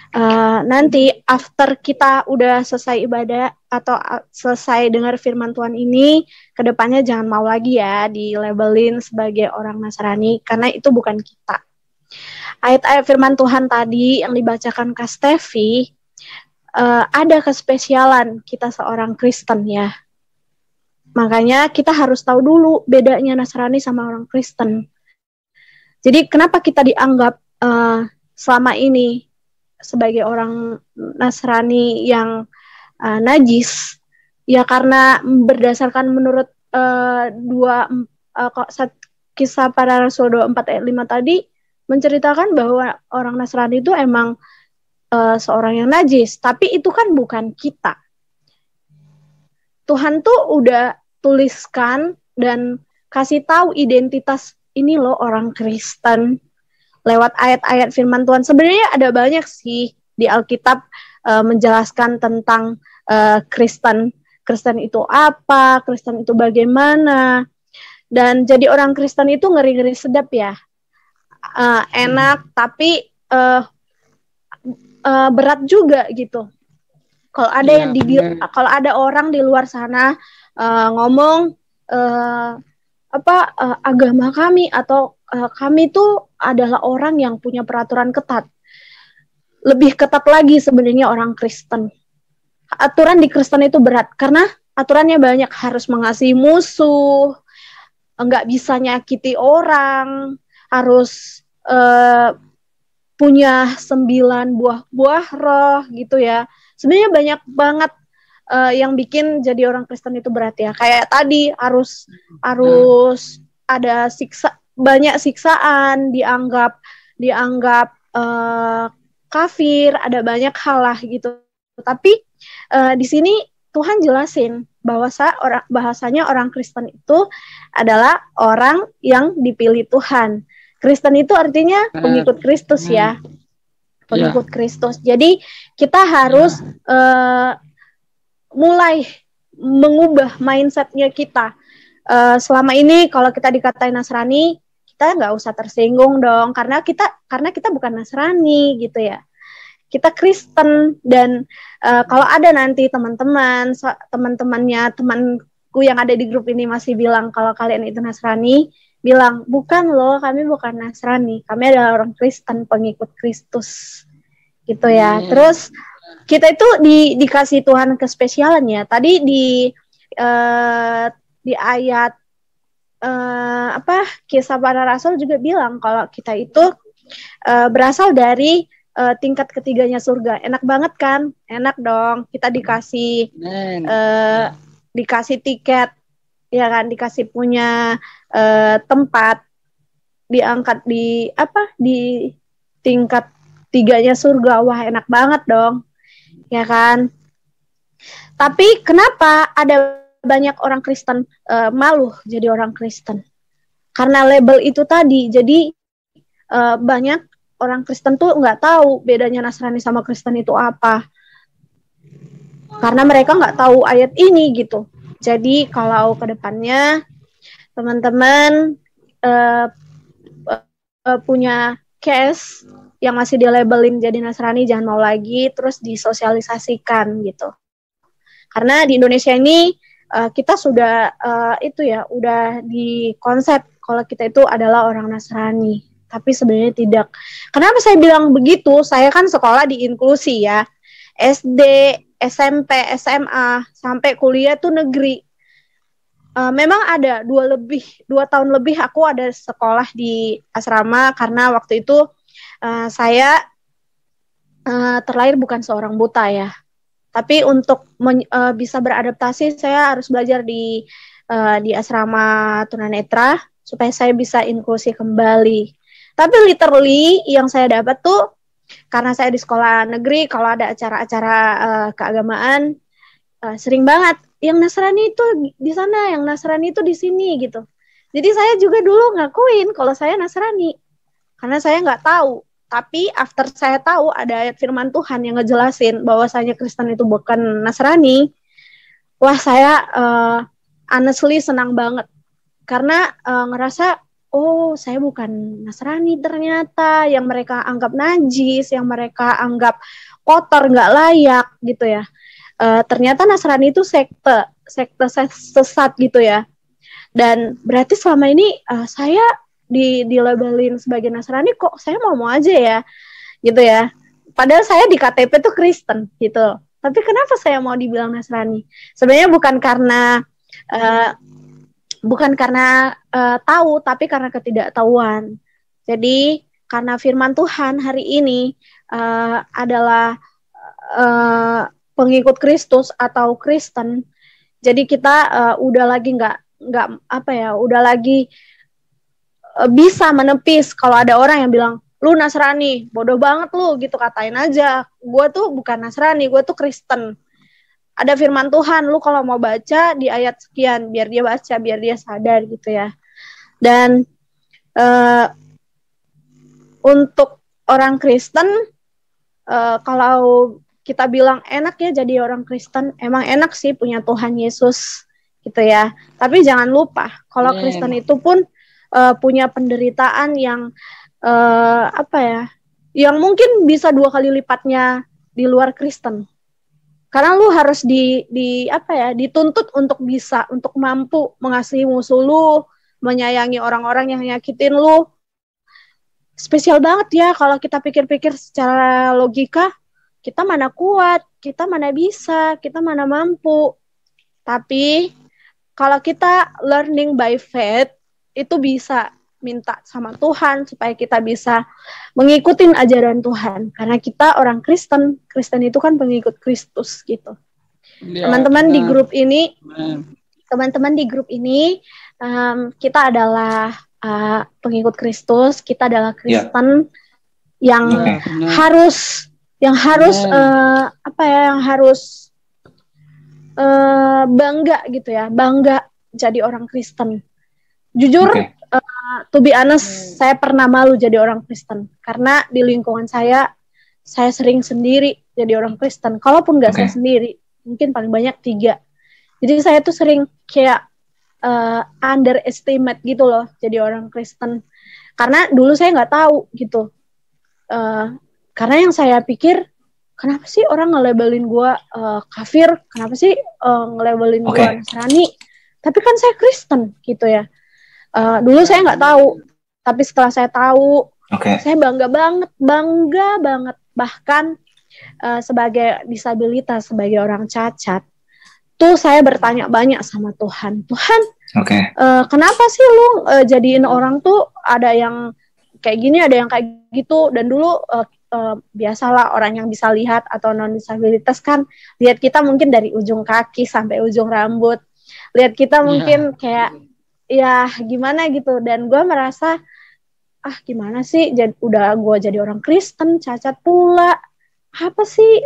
Speaker 9: nanti after kita udah selesai ibadah atau selesai dengar firman Tuhan ini, kedepannya jangan mau lagi ya dilabelin sebagai orang Nasrani, karena itu bukan kita. Ayat-ayat firman Tuhan tadi yang dibacakan Kak Stevi, ada kespesialan kita seorang Kristen ya. Makanya kita harus tahu dulu bedanya Nasrani sama orang Kristen. Jadi kenapa kita dianggap selama ini sebagai orang Nasrani yang najis? Ya karena berdasarkan menurut Kisah Para Rasul 24 ayat 5 tadi menceritakan bahwa orang Nasrani itu emang seorang yang najis, tapi itu kan bukan kita. Tuhan tuh udah tuliskan dan kasih tahu identitas ini loh orang Kristen lewat ayat-ayat firman Tuhan. Sebenarnya ada banyak sih di Alkitab menjelaskan tentang Kristen. Kristen itu apa, Kristen itu bagaimana. Dan jadi orang Kristen itu ngeri-ngeri sedap ya. Enak tapi berat juga gitu. Kalau ada yang kalau ada orang di luar sana ngomong agama kami atau kami tuh adalah orang yang punya peraturan ketat. Lebih ketat lagi sebenarnya orang Kristen. Aturan di Kristen itu berat karena aturannya banyak, harus mengasihi musuh, nggak bisa nyakiti orang, harus punya 9 buah roh gitu ya. Sebenarnya banyak banget yang bikin jadi orang Kristen itu berat ya. Kayak tadi harus ada banyak siksaan, dianggap kafir, ada banyak hal lah gitu. Tapi di sini Tuhan jelasin bahwasanya orang Kristen itu adalah orang yang dipilih Tuhan. Kristen itu artinya pengikut Kristus ya. Pengikut Kristus. Jadi kita harus mulai mengubah mindsetnya kita. Selama ini kalau kita dikatain Nasrani, kita nggak usah tersinggung dong, karena kita bukan Nasrani gitu ya. Kita Kristen. Dan kalau ada nanti teman-temannya temanku yang ada di grup ini masih bilang kalau kalian itu Nasrani, bilang bukan loh, kami bukan Nasrani, kami adalah orang Kristen, pengikut Kristus gitu ya. Terus kita itu dikasih Tuhan kespesialannya. Tadi di ayat Kisah Para Rasul juga bilang kalau kita itu berasal dari tingkat ketiganya surga. Enak banget kan? Enak dong. Kita dikasih tiket, ya kan? Dikasih punya tempat diangkat di di tingkat 3-nya surga, wah enak banget dong, ya kan? Tapi kenapa ada banyak orang Kristen malu jadi orang Kristen? Karena label itu tadi. Jadi banyak orang Kristen tuh nggak tahu bedanya Nasrani sama Kristen itu apa. Karena mereka nggak tahu ayat ini gitu. Jadi kalau ke depannya teman-teman punya case yang masih dilabelin jadi Nasrani, jangan mau lagi, terus disosialisasikan gitu. Karena di Indonesia ini kita sudah udah di konsep kalau kita itu adalah orang Nasrani, tapi sebenarnya tidak. Kenapa saya bilang begitu? Saya kan sekolah di inklusi ya, SD, SMP, SMA, sampai kuliah tuh negeri. Memang ada 2 tahun lebih aku ada sekolah di asrama karena waktu itu saya terlahir bukan seorang buta ya. Tapi untuk bisa beradaptasi saya harus belajar di asrama tunanetra supaya saya bisa inklusi kembali. Tapi literally yang saya dapat tuh karena saya di sekolah negeri, kalau ada acara-acara keagamaan sering banget yang Nasrani itu di sana, yang Nasrani itu di sini gitu. Jadi saya juga dulu ngakuin kalau saya Nasrani karena saya nggak tahu. Tapi after saya tahu ada ayat firman Tuhan yang ngejelasin bahwasanya Kristen itu bukan Nasrani, wah saya honestly senang banget karena ngerasa oh saya bukan Nasrani ternyata, yang mereka anggap najis, yang mereka anggap kotor nggak layak gitu ya. Ternyata Nasrani itu sekte sesat gitu ya. Dan berarti selama ini saya dilabelin sebagai Nasrani, kok saya mau aja ya gitu ya. Padahal saya di KTP tuh Kristen gitu. Tapi kenapa saya mau dibilang Nasrani? Sebenarnya bukan karena tahu, tapi karena ketidaktahuan. Jadi karena firman Tuhan hari ini adalah pengikut Kristus atau Kristen, jadi kita udah lagi udah lagi bisa menepis kalau ada orang yang bilang lu Nasrani, bodoh banget lu gitu, katain aja. Gue tuh bukan Nasrani, gue tuh Kristen. Ada firman Tuhan, lu kalau mau baca di ayat sekian, biar dia baca, biar dia sadar gitu ya. Dan untuk orang Kristen, kalau kita bilang enak ya jadi orang Kristen, emang enak sih punya Tuhan Yesus gitu ya. Tapi jangan lupa kalau Kristen itu pun punya penderitaan yang yang mungkin bisa 2 kali lipatnya di luar Kristen. Karena lu harus dituntut untuk mampu mengasihi musuh lu, menyayangi orang-orang yang nyakitin lu. Spesial banget ya kalau kita pikir-pikir secara logika, kita mana kuat, kita mana bisa, kita mana mampu. Tapi kalau kita learning by faith, itu bisa minta sama Tuhan supaya kita bisa mengikuti ajaran Tuhan. Karena kita orang Kristen, Kristen itu kan pengikut Kristus gitu. Ya, teman-teman di grup ini, kita adalah pengikut Kristus, kita adalah Kristen yang harus bangga gitu ya, bangga jadi orang Kristen. Jujur, to be honest, saya pernah malu jadi orang Kristen karena di lingkungan saya sering sendiri jadi orang Kristen. Kalaupun nggak saya sendiri, mungkin paling banyak 3. Jadi saya tuh sering kayak underestimate gitu loh jadi orang Kristen. Karena dulu saya nggak tahu gitu. Karena yang saya pikir, kenapa sih orang nge-labelin gue kafir? Kenapa sih nge-labelin gue Nasrani? Tapi kan saya Kristen gitu ya. Dulu saya nggak tahu, tapi setelah saya tahu, saya bangga banget. Bahkan sebagai disabilitas, sebagai orang cacat, tuh saya bertanya banyak sama Tuhan. Tuhan, kenapa sih lu jadiin orang tuh ada yang kayak gini, ada yang kayak gitu? Dan dulu biasalah orang yang bisa lihat atau non disabilitas kan lihat kita mungkin dari ujung kaki sampai ujung rambut, lihat kita mungkin kayak ya gimana gitu. Dan gue merasa gimana sih, udah gue jadi orang Kristen, cacat pula, apa sih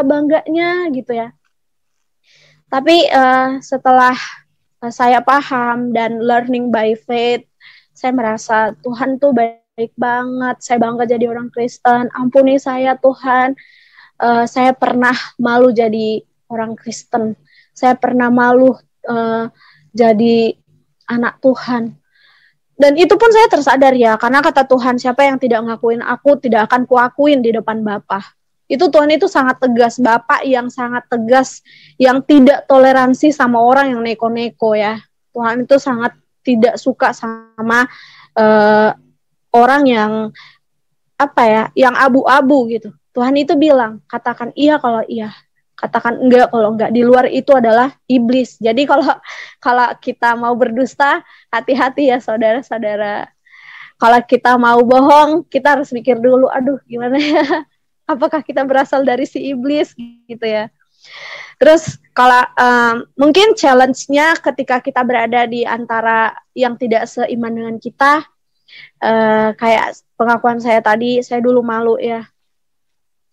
Speaker 9: bangganya gitu ya. Tapi setelah saya paham dan learning by faith, saya merasa Tuhan tuh baik banget, saya bangga jadi orang Kristen, ampuni saya Tuhan. Saya pernah malu jadi orang Kristen, saya pernah malu jadi anak Tuhan. Dan itu pun saya tersadar ya, karena kata Tuhan, siapa yang tidak ngakuin aku, tidak akan kuakuin di depan Bapa. Itu Tuhan itu sangat tegas, Bapak yang sangat tegas, yang tidak toleransi sama orang yang neko-neko ya. Tuhan itu sangat tidak suka sama orang yang yang abu-abu gitu. Tuhan itu bilang, katakan iya kalau iya, katakan enggak kalau enggak. Di luar itu adalah iblis. Jadi kalau kita mau berdusta, hati-hati ya saudara-saudara. Kalau kita mau bohong, kita harus mikir dulu, aduh gimana ya, apakah kita berasal dari si iblis gitu ya. Terus kalau mungkin challenge-nya ketika kita berada di antara yang tidak seiman dengan kita, kayak pengakuan saya tadi, saya dulu malu ya.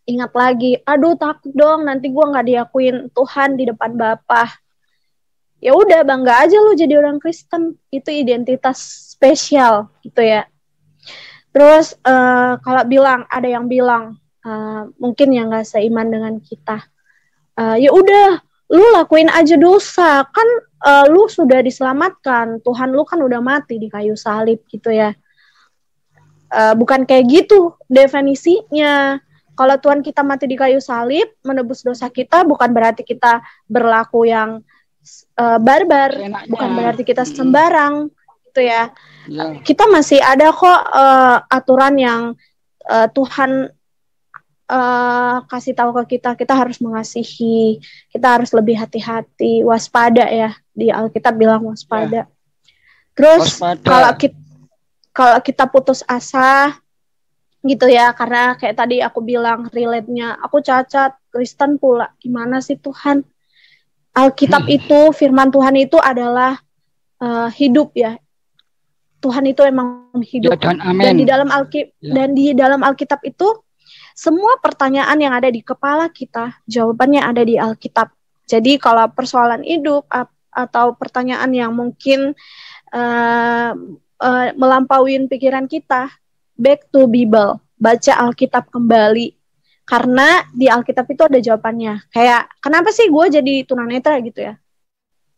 Speaker 9: Ingat lagi, aduh takut dong nanti gue nggak diakuin Tuhan di depan Bapa. Ya udah, bangga aja lu jadi orang Kristen, itu identitas spesial gitu ya. Terus kalau ada yang bilang mungkin yang nggak seiman dengan kita, ya udah lu lakuin aja dosa, kan lu sudah diselamatkan, Tuhan lu kan udah mati di kayu salib gitu ya. Bukan kayak gitu definisinya. Kalau Tuhan kita mati di kayu salib, menebus dosa kita, bukan berarti kita berlaku yang barbar, bukan berarti kita sembarang, gitu ya. Kita masih ada kok aturan yang Tuhan kasih tahu ke kita harus mengasihi, kita harus lebih hati-hati, waspada ya, di Alkitab bilang waspada. Terus kalau kita putus asa, gitu ya, karena kayak tadi aku bilang relate-nya, aku cacat, Kristen pula, gimana sih Tuhan? Alkitab itu, firman Tuhan itu adalah hidup ya. Tuhan itu emang hidup. Ya, dan di dalam Alkitab itu, semua pertanyaan yang ada di kepala kita, jawabannya ada di Alkitab. Jadi kalau persoalan hidup atau pertanyaan yang mungkin melampauin pikiran kita, back to Bible, baca Alkitab kembali, karena di Alkitab itu ada jawabannya. Kayak kenapa sih gue jadi tunanetra gitu ya?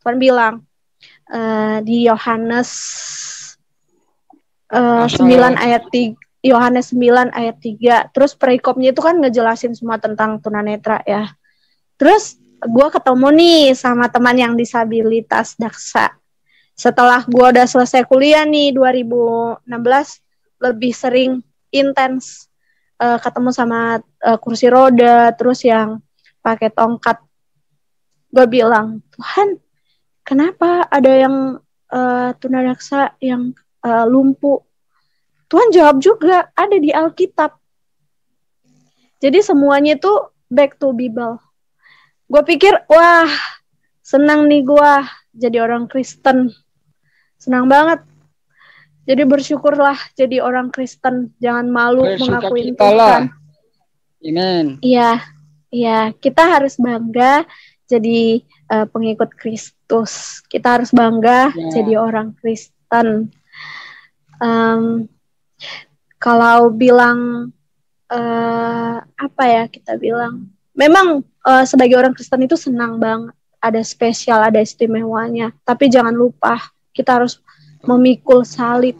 Speaker 9: Tuhan bilang di Yohanes 9 ayat 3, Yohanes 9 ayat 3. Terus perikopnya itu kan ngejelasin semua tentang tunanetra ya. Terus gue ketemu nih sama teman yang disabilitas daksa. Setelah gue udah selesai kuliah nih 2016, lebih sering intens ketemu sama kursi roda, terus yang pakai tongkat. Gue bilang, Tuhan, kenapa ada yang tunadaksa yang lumpuh? Tuhan jawab juga, ada di Alkitab. Jadi semuanya itu back to Bible. Gue pikir, wah, senang nih gue jadi orang Kristen. Senang banget. Jadi bersyukurlah jadi orang Kristen, jangan malu mengakui Tuhan.
Speaker 10: Amen.
Speaker 9: Iya, kita harus bangga jadi pengikut Kristus. Kita harus bangga jadi orang Kristen. Kalau bilang kita bilang, memang sebagai orang Kristen itu senang banget, ada spesial, ada istimewanya. Tapi jangan lupa kita harus memikul salib.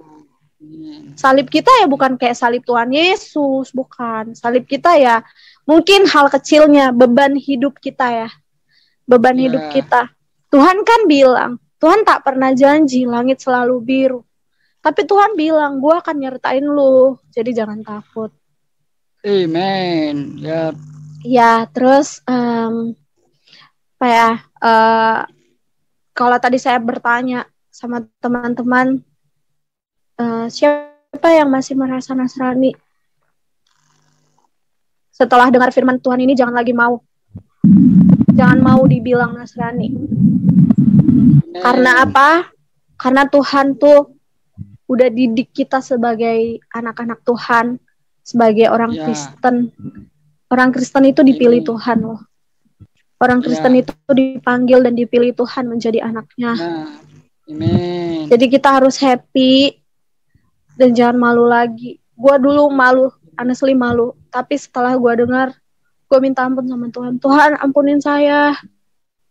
Speaker 9: Salib kita ya bukan kayak salib Tuhan Yesus, bukan. Salib kita ya mungkin hal kecilnya, beban hidup kita ya. Beban hidup kita. Tuhan kan bilang, Tuhan tak pernah janji langit selalu biru. Tapi Tuhan bilang, gue akan nyertain lu, jadi jangan takut.
Speaker 10: Amen.
Speaker 9: Ya, terus kalau tadi saya bertanya sama teman-teman, siapa yang masih merasa Nasrani? Setelah dengar firman Tuhan ini, jangan mau dibilang Nasrani. Karena apa? Karena Tuhan tuh udah didik kita sebagai anak-anak Tuhan, sebagai orang Kristen. Orang Kristen itu dipilih Tuhan loh. Orang Kristen itu dipanggil dan dipilih Tuhan menjadi anaknya.
Speaker 10: Amin.
Speaker 9: Jadi kita harus happy dan jangan malu lagi. Gua dulu malu, honestly malu. Tapi setelah gua dengar, gua minta ampun sama Tuhan. Tuhan, ampunin saya.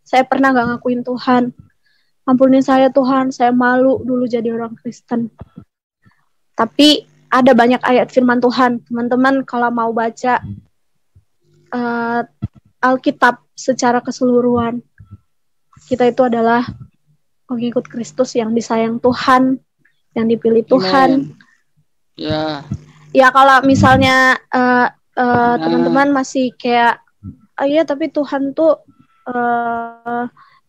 Speaker 9: Saya pernah gak ngakuin Tuhan. Ampunin saya Tuhan, saya malu dulu jadi orang Kristen. Tapi ada banyak ayat firman Tuhan. Teman-teman kalau mau baca Alkitab secara keseluruhan, kita itu adalah pengikut Kristus yang disayang Tuhan, yang dipilih Tuhan. Ya kalau misalnya teman-teman masih kayak, iya tapi Tuhan tuh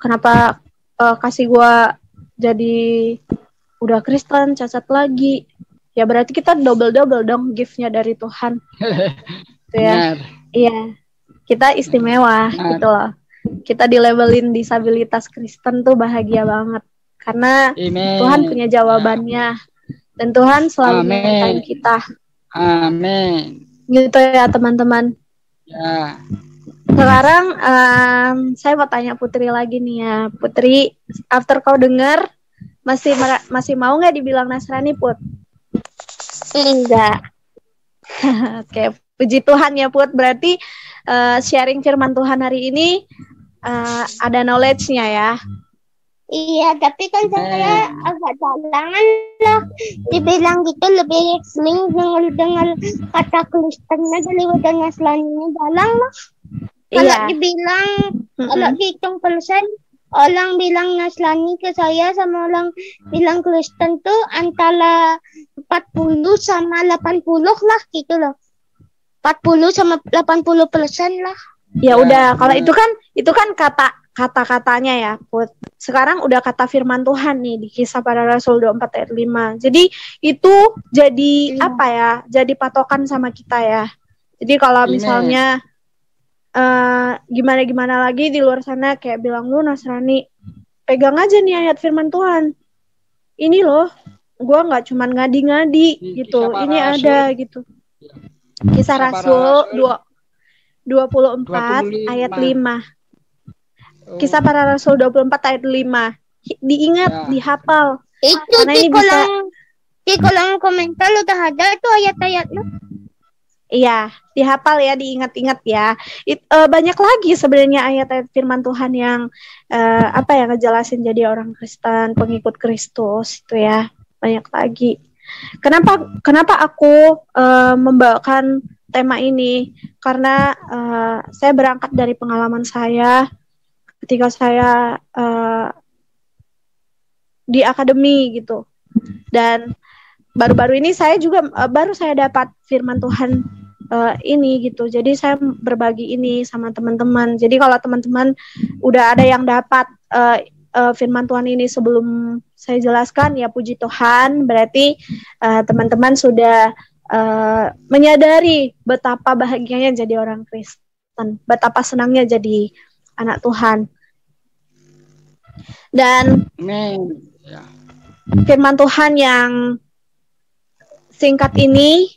Speaker 9: kenapa kasih gua jadi udah Kristen cacat lagi? Ya berarti kita double dong gift-nya dari Tuhan. Gitu ya. Iya. Kita istimewa gitu loh. Kita dilabelin disabilitas Kristen tuh bahagia banget. Karena Tuhan punya jawabannya. Dan Tuhan selalu menyertai kita.
Speaker 10: Amin.
Speaker 9: Gitu ya teman-teman.
Speaker 10: Ya.
Speaker 9: Sekarang saya mau tanya Putri lagi nih ya. Putri, after kau dengar masih mau nggak dibilang Nasrani, Put?
Speaker 2: Enggak.
Speaker 9: Oke, puji Tuhan ya Put. Berarti sharing firman Tuhan hari ini ada knowledge-nya ya.
Speaker 2: Iya, tapi kan saya agak jalangan lah. Dibilang gitu lebih sering dengar kata Kristennya daripada Nasrani dalang lah. Kalau dibilang, kalau dihitung persen, orang bilang Nasrani ke saya sama orang bilang Kristen tuh antara 40 sama 80 lah gitu loh. 40 sama 80% lah.
Speaker 9: Ya udah, kalau itu kan kata-katanya ya, Put. Sekarang udah kata firman Tuhan nih di Kisah Para Rasul 24 ayat 5. Jadi itu jadi apa ya? Jadi patokan sama kita ya. Jadi kalau misalnya gimana lagi di luar sana kayak bilang lu Nasrani, pegang aja nih ayat firman Tuhan. Ini loh, gua nggak cuman ngadi-ngadi gitu. Ini ada gitu. Kisah Rasul 24 ayat 5. Kisah Para Rasul 24 ayat 5. Diingat, dihafal.
Speaker 2: Itu di kolom komentar udah ada tuh ayat-ayatnya.
Speaker 9: Iya, dihafal ya, diingat-ingat ya. Banyak lagi sebenarnya ayat-ayat firman Tuhan yang ngejelasin jadi orang Kristen, pengikut Kristus itu ya. Banyak lagi. Kenapa aku membawakan tema ini? Karena saya berangkat dari pengalaman saya ketika saya di akademi gitu. Dan baru-baru ini saya juga baru saya dapat firman Tuhan ini gitu. Jadi saya berbagi ini sama teman-teman. Jadi kalau teman-teman udah ada yang dapat firman Tuhan ini sebelum saya jelaskan, ya puji Tuhan, berarti teman-teman sudah menyadari betapa bahagianya jadi orang Kristen, betapa senangnya jadi anak Tuhan. Dan firman Tuhan yang singkat ini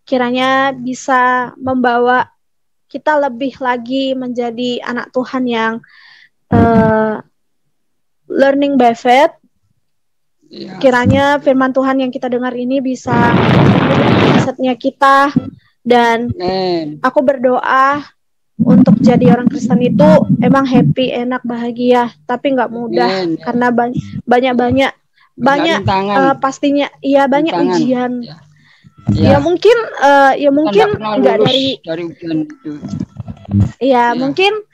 Speaker 9: kiranya bisa membawa kita lebih lagi menjadi anak Tuhan yang learning by faith. Kiranya firman Tuhan yang kita dengar ini bisa mindsetnya kita. Dan aku berdoa untuk jadi orang Kristen itu emang happy, enak, bahagia, tapi nggak mudah karena banyak pastinya banyak ujian. Ya mungkin nggak dari ujian itu. Ya mungkin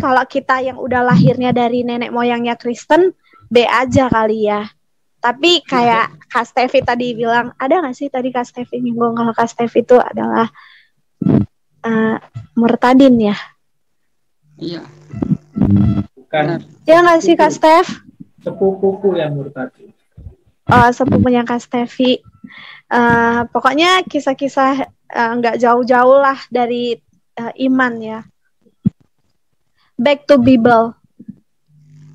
Speaker 9: kalau kita yang udah lahirnya dari nenek moyangnya Kristen B aja kali ya. Tapi kayak Kak Stevi tadi bilang, ada nggak sih tadi Kak Stevi nyinggung kalau Kak Stevi itu adalah murtadin ya?
Speaker 10: Iya.
Speaker 1: Bukan.
Speaker 9: Ya nggak sih Kak Stev?
Speaker 1: Sepupuku yang murtadin.
Speaker 9: Oh, sepupunya Kak Stevi. Pokoknya kisah-kisah nggak jauh-jauh lah dari iman ya. Back to Bible.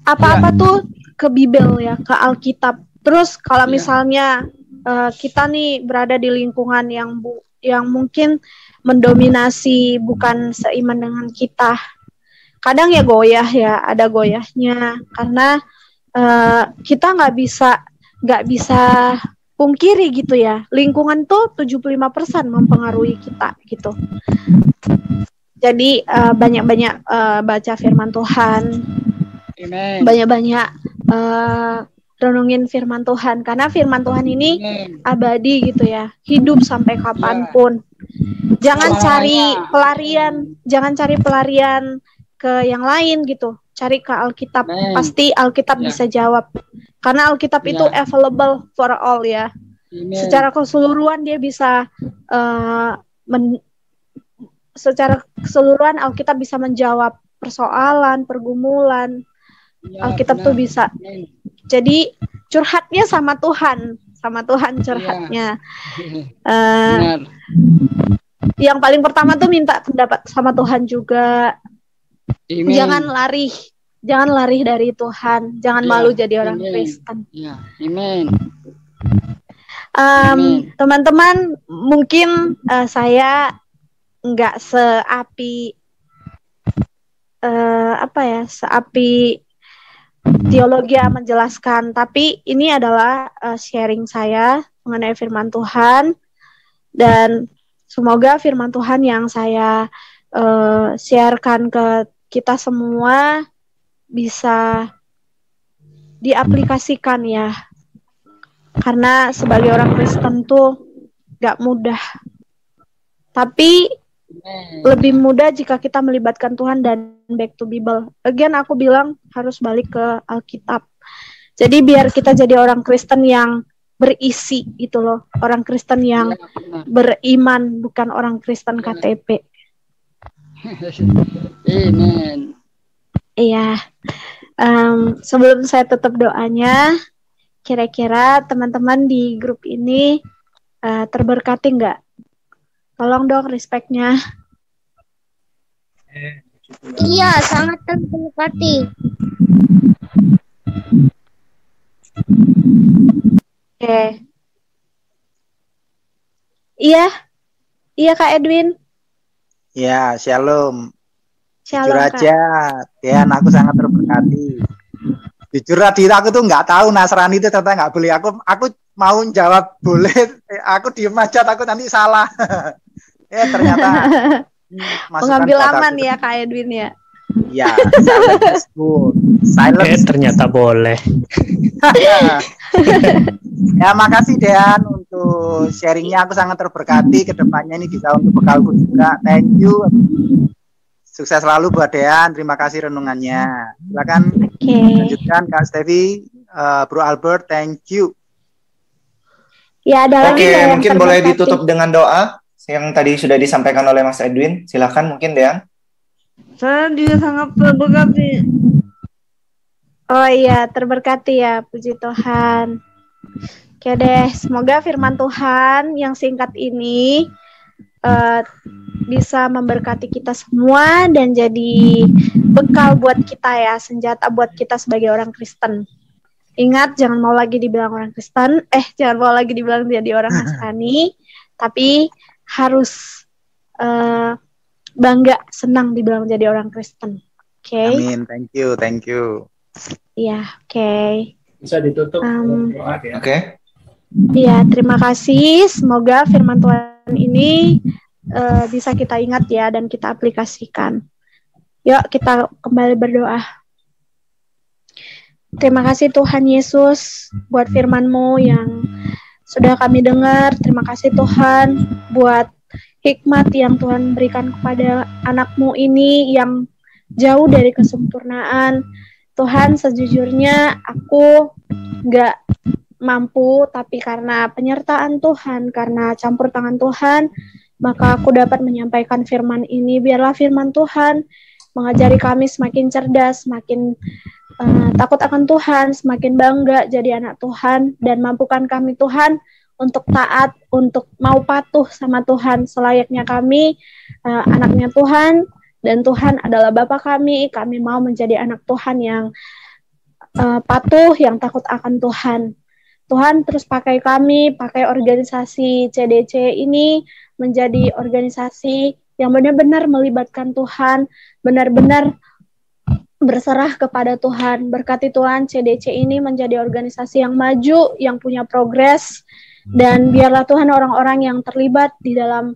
Speaker 9: Apa-apa tuh ke Bible ya, ke Alkitab. Terus kalau
Speaker 10: Iya.
Speaker 9: misalnya kita nih berada di lingkungan yang mungkin mendominasi bukan seiman dengan kita, kadang ya goyah ya, ada goyahnya karena kita nggak bisa pungkiri gitu ya, lingkungan tuh 75% mempengaruhi kita gitu. Jadi banyak-banyak baca firman Tuhan,
Speaker 10: Amen.
Speaker 9: banyak-banyak renungin firman Tuhan, karena firman Tuhan ini
Speaker 10: Amen.
Speaker 9: abadi gitu ya, hidup sampai kapanpun. Jangan cari pelarian ke yang lain gitu, cari ke Alkitab.
Speaker 10: Amen.
Speaker 9: Pasti Alkitab
Speaker 10: Ya.
Speaker 9: bisa jawab, karena Alkitab itu
Speaker 10: Ya.
Speaker 9: available for all ya.
Speaker 10: Amen.
Speaker 9: Secara keseluruhan dia bisa secara keseluruhan Alkitab bisa menjawab persoalan, pergumulan.
Speaker 10: Ya,
Speaker 9: Alkitab
Speaker 10: benar.
Speaker 9: tuh bisa.
Speaker 10: Amen.
Speaker 9: Jadi curhatnya sama Tuhan curhatnya.
Speaker 10: Benar.
Speaker 9: Yang paling pertama tuh minta pendapat sama Tuhan juga.
Speaker 10: Amen.
Speaker 9: Jangan lari dari Tuhan. Jangan
Speaker 10: Ya.
Speaker 9: malu jadi orang
Speaker 10: Amen.
Speaker 9: Kristen.
Speaker 10: Ya. Amen.
Speaker 9: Teman-teman, mungkin saya nggak seapi teologi menjelaskan, tapi ini adalah sharing saya mengenai firman Tuhan, dan semoga firman Tuhan yang saya sharekan ke kita semua bisa diaplikasikan ya, karena sebagai orang Kristen tuh gak mudah, tapi lebih mudah jika kita melibatkan Tuhan dan back to Bible. Again, aku bilang harus balik ke Alkitab. Jadi biar kita jadi orang Kristen yang berisi gitu loh, orang Kristen yang beriman, bukan orang Kristen KTP.
Speaker 10: Amen.
Speaker 9: Iya. Sebelum saya tutup doanya, kira-kira teman-teman di grup ini terberkati nggak? Tolong dong respect-nya.
Speaker 2: Iya, sangat terberkati.
Speaker 9: Oke. Iya. Iya Kak Edwin.
Speaker 11: Ya, shalom.
Speaker 9: Shalom,
Speaker 11: Jujur
Speaker 9: Kak.
Speaker 11: aja, Dian, aku sangat terberkati. Jujur tadi aku tuh nggak tahu Nasrani itu ternyata nggak boleh. Aku mau jawab boleh, aku diem aja takut nanti salah. Ternyata
Speaker 9: mengambil aman ya Kak Edwin ya.
Speaker 11: Ya, silence good. Silence.
Speaker 5: Ternyata boleh.
Speaker 11: Ya, makasih Dean untuk sharingnya, aku sangat terberkati. Kedepannya ini bisa untuk bekalku juga. Thank you. Sukses selalu buat Dean. Terima kasih renungannya. Silakan lanjutkan Kak Stevi, Bro Albert. Thank you.
Speaker 9: Ya, ada
Speaker 3: Oke, mungkin boleh ditutup dengan doa yang tadi sudah disampaikan oleh Mas Edwin. Silakan mungkin Dean.
Speaker 6: Saya juga sangat terberkati.
Speaker 9: Oh iya, terberkati ya, puji Tuhan. Oke deh, semoga firman Tuhan yang singkat ini bisa memberkati kita semua dan jadi bekal buat kita ya, senjata buat kita sebagai orang Kristen. Ingat, jangan mau lagi dibilang orang Kristen, jangan mau lagi dibilang jadi orang Nasrani, tapi harus bangga, senang dibilang jadi orang Kristen. Oke.
Speaker 11: Amin, thank you.
Speaker 9: Iya, oke.
Speaker 1: Bisa ditutup doa ya.
Speaker 3: Oke.
Speaker 9: Iya, terima kasih. Semoga firman Tuhan ini bisa kita ingat ya dan kita aplikasikan. Yuk kita kembali berdoa. Terima kasih Tuhan Yesus buat firman-Mu yang sudah kami dengar. Terima kasih Tuhan buat hikmat yang Tuhan berikan kepada anak-Mu ini yang jauh dari kesempurnaan. Tuhan, sejujurnya aku gak mampu, tapi karena penyertaan Tuhan, karena campur tangan Tuhan, maka aku dapat menyampaikan firman ini. Biarlah firman Tuhan mengajari kami semakin cerdas, semakin takut akan Tuhan, semakin bangga jadi anak Tuhan, dan mampukan kami Tuhan untuk taat, untuk mau patuh sama Tuhan selayaknya kami anaknya Tuhan, dan Tuhan adalah Bapa kami mau menjadi anak Tuhan yang patuh, yang takut akan Tuhan. Tuhan terus pakai kami, pakai organisasi CDC ini menjadi organisasi yang benar-benar melibatkan Tuhan, benar-benar berserah kepada Tuhan. Berkati Tuhan, CDC ini menjadi organisasi yang maju, yang punya progres, dan biarlah Tuhan orang-orang yang terlibat di dalam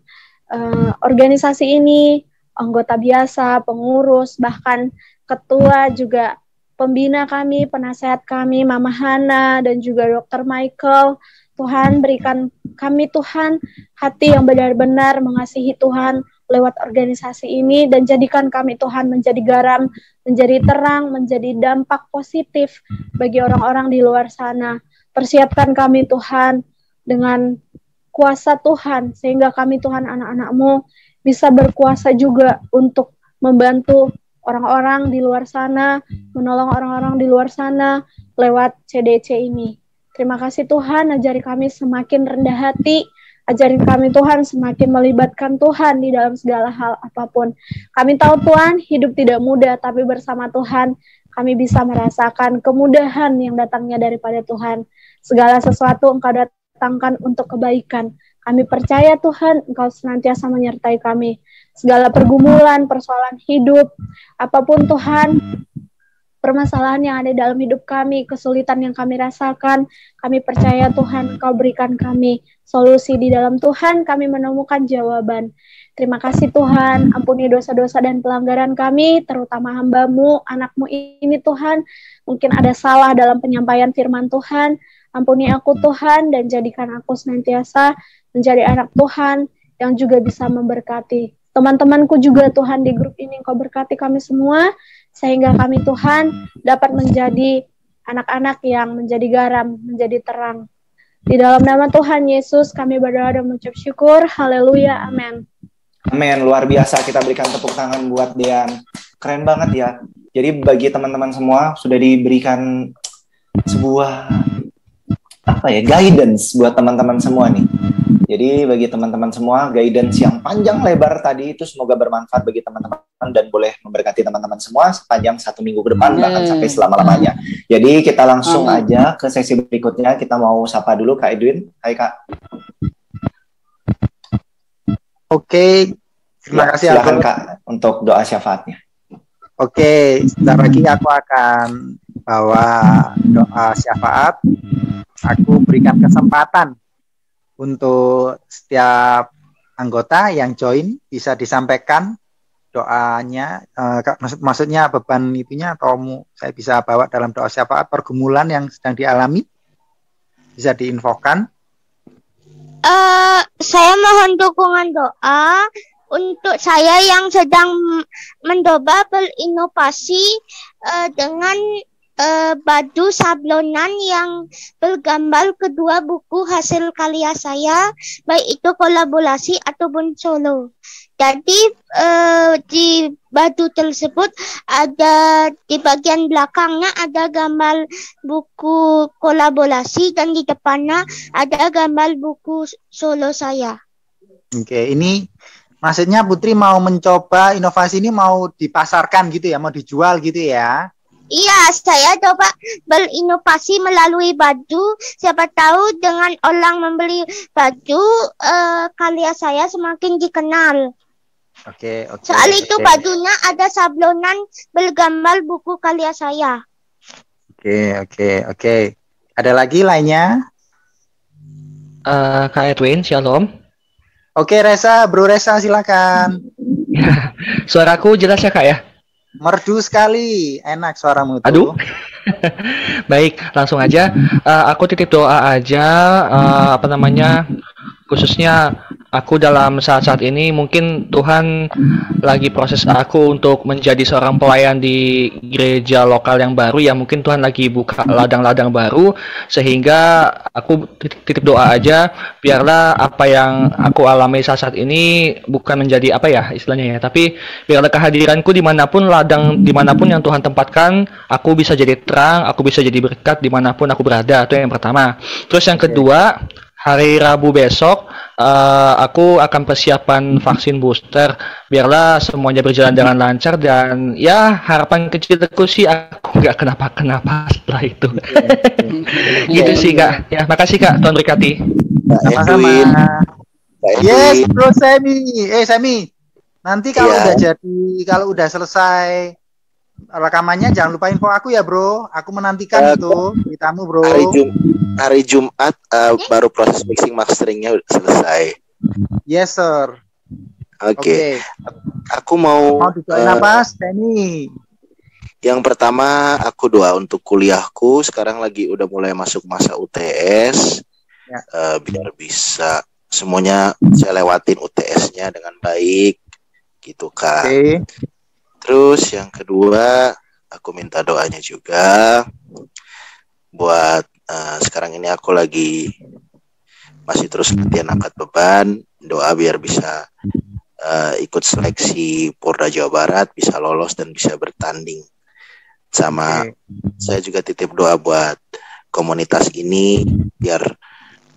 Speaker 9: organisasi ini, anggota biasa, pengurus, bahkan ketua juga, pembina kami, penasehat kami, Mama Hana, dan juga Dr. Michael. Tuhan, berikan kami Tuhan hati yang benar-benar mengasihi Tuhan lewat organisasi ini, dan jadikan kami Tuhan menjadi garam, menjadi terang, menjadi dampak positif bagi orang-orang di luar sana. Persiapkan kami Tuhan dengan kuasa Tuhan, sehingga kami Tuhan anak-anak-Mu bisa berkuasa juga untuk membantu orang-orang di luar sana, menolong orang-orang di luar sana lewat CDC ini. Terima kasih Tuhan, ajari kami semakin rendah hati, ajari kami Tuhan semakin melibatkan Tuhan di dalam segala hal apapun. Kami tahu Tuhan, hidup tidak mudah, tapi bersama Tuhan kami bisa merasakan kemudahan yang datangnya daripada Tuhan. Segala sesuatu Engkau datangkan untuk kebaikan. Kami percaya Tuhan, Engkau senantiasa menyertai kami. Segala pergumulan, persoalan hidup, apapun Tuhan, permasalahan yang ada dalam hidup kami, kesulitan yang kami rasakan, kami percaya Tuhan, Engkau berikan kami solusi di dalam Tuhan, kami menemukan jawaban. Terima kasih Tuhan, ampuni dosa-dosa dan pelanggaran kami, terutama hamba-Mu, anak-Mu ini Tuhan, mungkin ada salah dalam penyampaian firman Tuhan, ampuni aku Tuhan, dan jadikan aku senantiasa menjadi anak Tuhan yang juga bisa memberkati teman-temanku juga Tuhan di grup ini. Engkau berkati kami semua, sehingga kami Tuhan dapat menjadi anak-anak yang menjadi garam, menjadi terang. Di dalam nama Tuhan Yesus kami berdoa dan mengucap syukur. Haleluya, amin.
Speaker 3: Amin, luar biasa. Kita berikan tepuk tangan buat Dean. Keren banget ya. Jadi bagi teman-teman semua sudah diberikan sebuah guidance buat teman-teman semua nih. Jadi bagi teman-teman semua, guidance yang panjang lebar tadi itu semoga bermanfaat bagi teman-teman dan boleh memberkati teman-teman semua sepanjang 1 minggu ke depan, bahkan sampai selama-lamanya. Jadi kita langsung aja ke sesi berikutnya. Kita mau sapa dulu Kak Edwin. Hai Kak.
Speaker 11: Oke, terima kasih
Speaker 3: silakan Kak untuk doa syafaatnya.
Speaker 11: Oke, sebentar lagi aku akan bawa doa syafaat. Aku berikan kesempatan untuk setiap anggota yang join bisa disampaikan doanya, maksudnya beban itunya, atau saya bisa bawa dalam doa syafaat pergumulan yang sedang dialami, bisa diinfokan.
Speaker 2: Saya mohon dukungan doa untuk saya yang sedang mencoba berinovasi dengan baju sablonan yang bergambar kedua buku hasil karya saya, baik itu kolaborasi ataupun solo. Jadi di baju tersebut ada di bagian belakangnya ada gambar buku kolaborasi dan di depannya ada gambar buku solo saya.
Speaker 11: Oke, ini maksudnya Putri mau mencoba inovasi ini, mau dipasarkan gitu ya, mau dijual gitu ya?
Speaker 2: Iya, saya coba berinovasi melalui baju. Siapa tahu dengan orang membeli baju, karya saya semakin dikenal.
Speaker 11: Oke.
Speaker 2: Soal itu bajunya ada sablonan bergambar buku karya saya.
Speaker 11: Oke. Ada lagi lainnya?
Speaker 7: Kak Edwin, shalom.
Speaker 11: Oke, Reza, Bro Reza silakan.
Speaker 7: Suaraku jelas ya Kak ya?
Speaker 11: Merdu sekali, enak suaramu tuh.
Speaker 7: Aduh. Baik, langsung aja. Aku titip doa aja, khususnya aku dalam saat-saat ini mungkin Tuhan lagi proses aku untuk menjadi seorang pelayan di gereja lokal yang baru ya, mungkin Tuhan lagi buka ladang-ladang baru, sehingga aku titip doa aja biarlah apa yang aku alami saat ini bukan menjadi istilahnya ya, tapi biarlah kehadiranku dimanapun yang Tuhan tempatkan, aku bisa jadi terang, aku bisa jadi berkat dimanapun aku berada. Itu yang pertama. Terus yang kedua, hari Rabu besok aku akan persiapan vaksin booster. Biarlah semuanya berjalan dengan lancar dan ya harapan kecilku sih aku nggak kenapa-kenapa setelah itu. Gitu sih Kak. Ya makasih Kak. Tuhan berkati.
Speaker 11: Sama-sama. Yes, Bro Semi. Semi. Nanti kalau udah jadi, kalau udah selesai rekamannya jangan lupa info aku ya Bro. Aku menantikan itu beritamu Bro.
Speaker 4: Hari Jumat baru proses mixing masteringnya udah selesai.
Speaker 11: Yes sir.
Speaker 4: Oke. Aku mau
Speaker 11: didoain apa Semi?
Speaker 4: Yang pertama aku doa untuk kuliahku. Sekarang lagi udah mulai masuk masa UTS. Biar bisa semuanya saya lewatin UTS-nya dengan baik gitu Kak. Terus yang kedua, aku minta doanya juga buat sekarang ini aku lagi masih terus latihan angkat beban, doa biar bisa ikut seleksi Polda Jawa Barat, bisa lolos dan bisa bertanding. Sama saya juga titip doa buat komunitas ini biar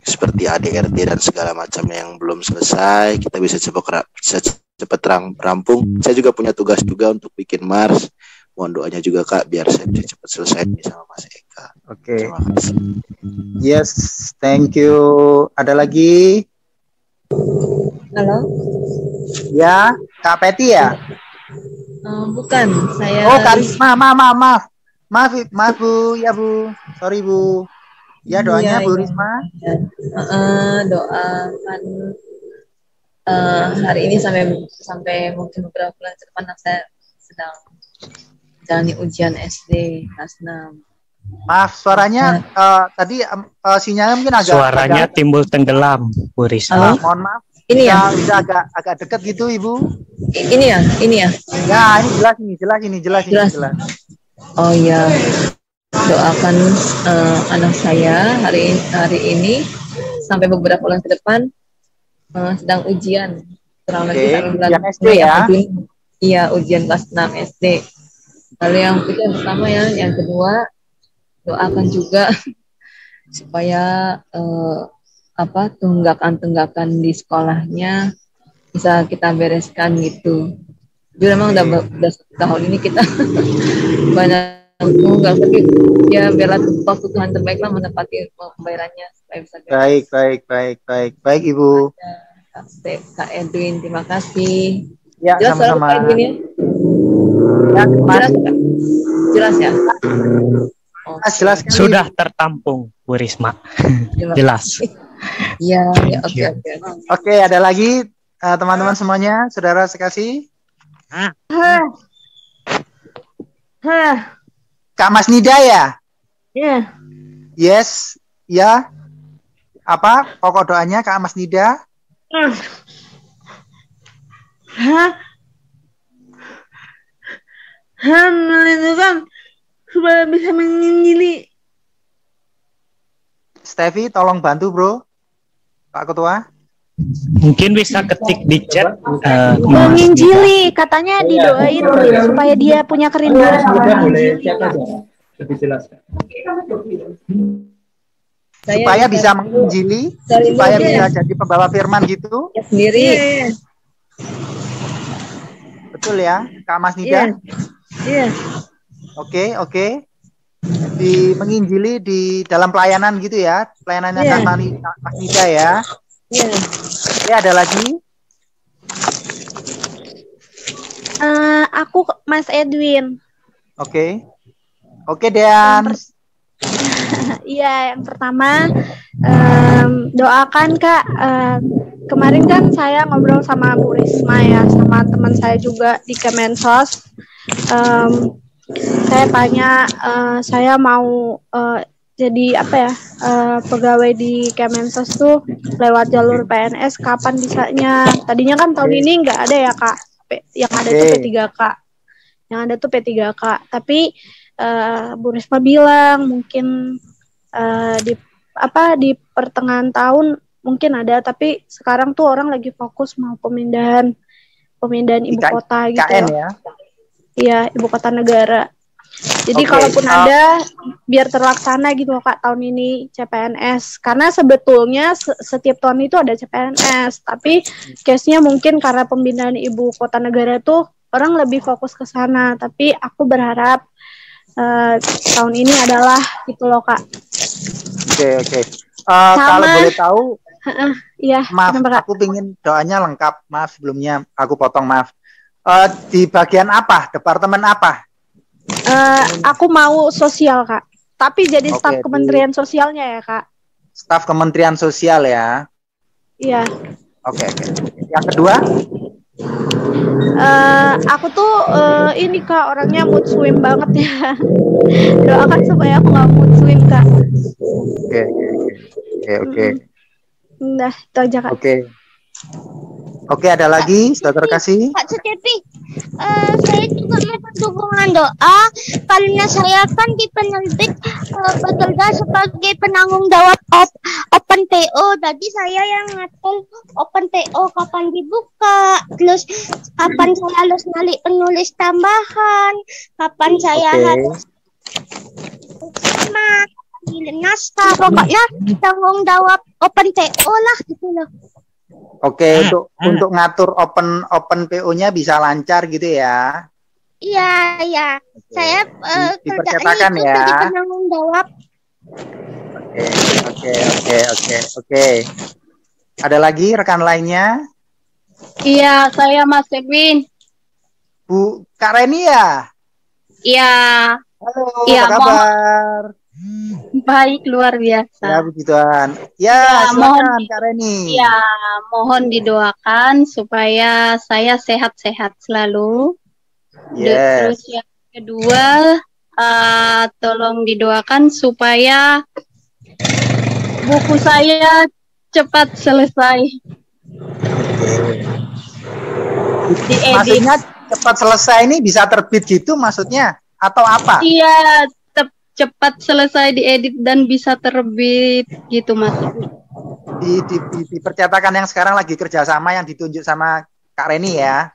Speaker 4: seperti ADRT dan segala macamnya yang belum selesai, kita bisa cepat rampung. Saya juga punya tugas juga untuk bikin Mars. Mohon doanya juga Kak biar saya bisa cepat selesai nih sama Mas Eka.
Speaker 11: Oke. Yes, thank you. Ada lagi?
Speaker 12: Halo.
Speaker 11: Ya, Kak Peti ya?
Speaker 12: Bukan, saya.
Speaker 11: Oh, Karisma. Maaf Bu, ya Bu. Sorry Bu. Ya doanya Bu Risma.
Speaker 12: Doakan hari ini sampai mungkin beberapa bulan ke depan saya sedang jalani ujian SD kelas 6.
Speaker 11: Maaf suaranya tadi sinyalnya mungkin agak
Speaker 5: suaranya timbul tenggelam Bu Risma.
Speaker 11: Mohon maaf.
Speaker 12: Ini ya.
Speaker 11: Bisa agak dekat gitu Ibu.
Speaker 12: Ini ya.
Speaker 11: Ya, ini jelas.
Speaker 12: Oh iya. Doakan anak saya hari ini sampai beberapa bulan ke depan sedang ujian kurang lebih sampai bulan
Speaker 11: SD ya.
Speaker 12: Iya, ujian kelas 6 SD. Lalu yang pertama ya, yang kedua doakan juga supaya tunggakan di sekolahnya bisa kita bereskan gitu. Jadi memang udah tahun ini kita banyak enggak, tapi ya biarlah waktu Tuhan terbaiklah menepati pembayarannya supaya bisa.
Speaker 11: Baik Ibu.
Speaker 12: Kak Edwin, terima kasih.
Speaker 11: Ya,
Speaker 12: jelas
Speaker 11: sama-sama.
Speaker 12: Kak Edwin ya? Jelas ya?
Speaker 11: Jelas.
Speaker 5: Sudah tertampung Bu Risma. Jelas.
Speaker 12: Iya, oke.
Speaker 11: Oke, ada lagi teman-teman semuanya, saudara sekasih. Kak Mas Nida ya?
Speaker 6: Iya.
Speaker 11: Yes, ya. Apa pokok doanya Kak Mas Nida?
Speaker 6: Melindungi supaya bisa menginjili.
Speaker 11: Steffi, tolong bantu bro, Pak Ketua.
Speaker 5: Mungkin bisa ketik di chat.
Speaker 9: Menginjili, katanya didoain supaya dia punya kerinduan.
Speaker 1: Lebih jelas.
Speaker 11: Supaya bisa menginjili, supaya bisa jadi pembawa firman gitu.
Speaker 12: Sendiri.
Speaker 11: Betul ya, Kak Mas Nida?
Speaker 6: Iya.
Speaker 11: Oke. Di menginjili di dalam pelayanan gitu ya, pelayanannya Kak Mas Nida ya.
Speaker 6: Iya.
Speaker 11: Oke, ada lagi?
Speaker 9: Aku Mas Edwin.
Speaker 11: Oke, Dan.
Speaker 9: Iya, yang pertama doakan Kak. Kemarin kan saya ngobrol sama Bu Risma ya, sama teman saya juga di Kemensos. Saya tanya, saya mau jadi pegawai di Kemensos tuh lewat jalur PNS kapan bisanya? Tadinya kan tahun ini nggak ada ya Kak, yang ada tuh P3K, Tapi Bu Risma bilang mungkin di pertengahan tahun mungkin ada, tapi sekarang tuh orang lagi fokus mau pemindahan ibu kota gitu.
Speaker 11: IKN ya?
Speaker 9: Iya, ibu kota negara. Jadi kalaupun ada, biar terlaksana gitu loh Kak tahun ini CPNS. Karena sebetulnya setiap tahun itu ada CPNS, tapi case-nya mungkin karena pemindahan ibu kota negara tuh orang lebih fokus ke sana. Tapi aku berharap tahun ini adalah gitu loh Kak.
Speaker 11: Oke. Kalau boleh tahu,
Speaker 9: iya.
Speaker 11: Maaf, aku pingin doanya lengkap. Maaf sebelumnya aku potong, maaf. Di bagian apa? Departemen apa?
Speaker 9: Aku mau sosial Kak, tapi jadi staf Kementerian Sosialnya ya Kak.
Speaker 11: Staf Kementerian Sosial ya.
Speaker 9: Iya.
Speaker 11: Oke. Yang kedua?
Speaker 9: Aku tuh ini Kak, orangnya mood swing banget ya. Doakan supaya aku nggak mood swing Kak.
Speaker 11: Oke.
Speaker 9: Nah, itu aja Kak.
Speaker 11: Oke, ada lagi, saudara kasih.
Speaker 2: Kak Sutepi, saya juga minta dukungan doa karena saya kan di penerbit bekerja sebagai penanggung jawab Open PO. Jadi saya yang ngatur Open PO kapan dibuka, terus kapan saya harus nyali penulis tambahan, kapan saya harus naskah, pokoknya tanggung jawab Open PO lah gitu loh.
Speaker 11: Oke, untuk ngatur open PO-nya bisa lancar gitu ya.
Speaker 2: Iya. Saya
Speaker 11: dipercetakan
Speaker 2: kerjanya itu
Speaker 11: ya.
Speaker 2: jadi penanggung jawab.
Speaker 11: Oke. Ada lagi rekan lainnya?
Speaker 8: Iya, saya Mas Edwin.
Speaker 11: Bu Kak Reni ya?
Speaker 8: Iya.
Speaker 11: Halo,
Speaker 8: iya,
Speaker 11: apa kabar?
Speaker 8: Baik, luar biasa.
Speaker 11: Ya, puji Tuhan. Ya, silakan Kak Reni.
Speaker 8: Ya, mohon didoakan supaya saya sehat-sehat selalu.
Speaker 11: Yes.
Speaker 8: Terus yang kedua, tolong didoakan supaya buku saya cepat selesai.
Speaker 11: Maksudnya cepat selesai ini bisa terbit gitu maksudnya? Atau apa?
Speaker 8: Iya, cepat selesai diedit dan bisa terbit gitu Mas.
Speaker 11: Di percetakan yang sekarang lagi kerjasama yang ditunjuk sama Kak Reni ya?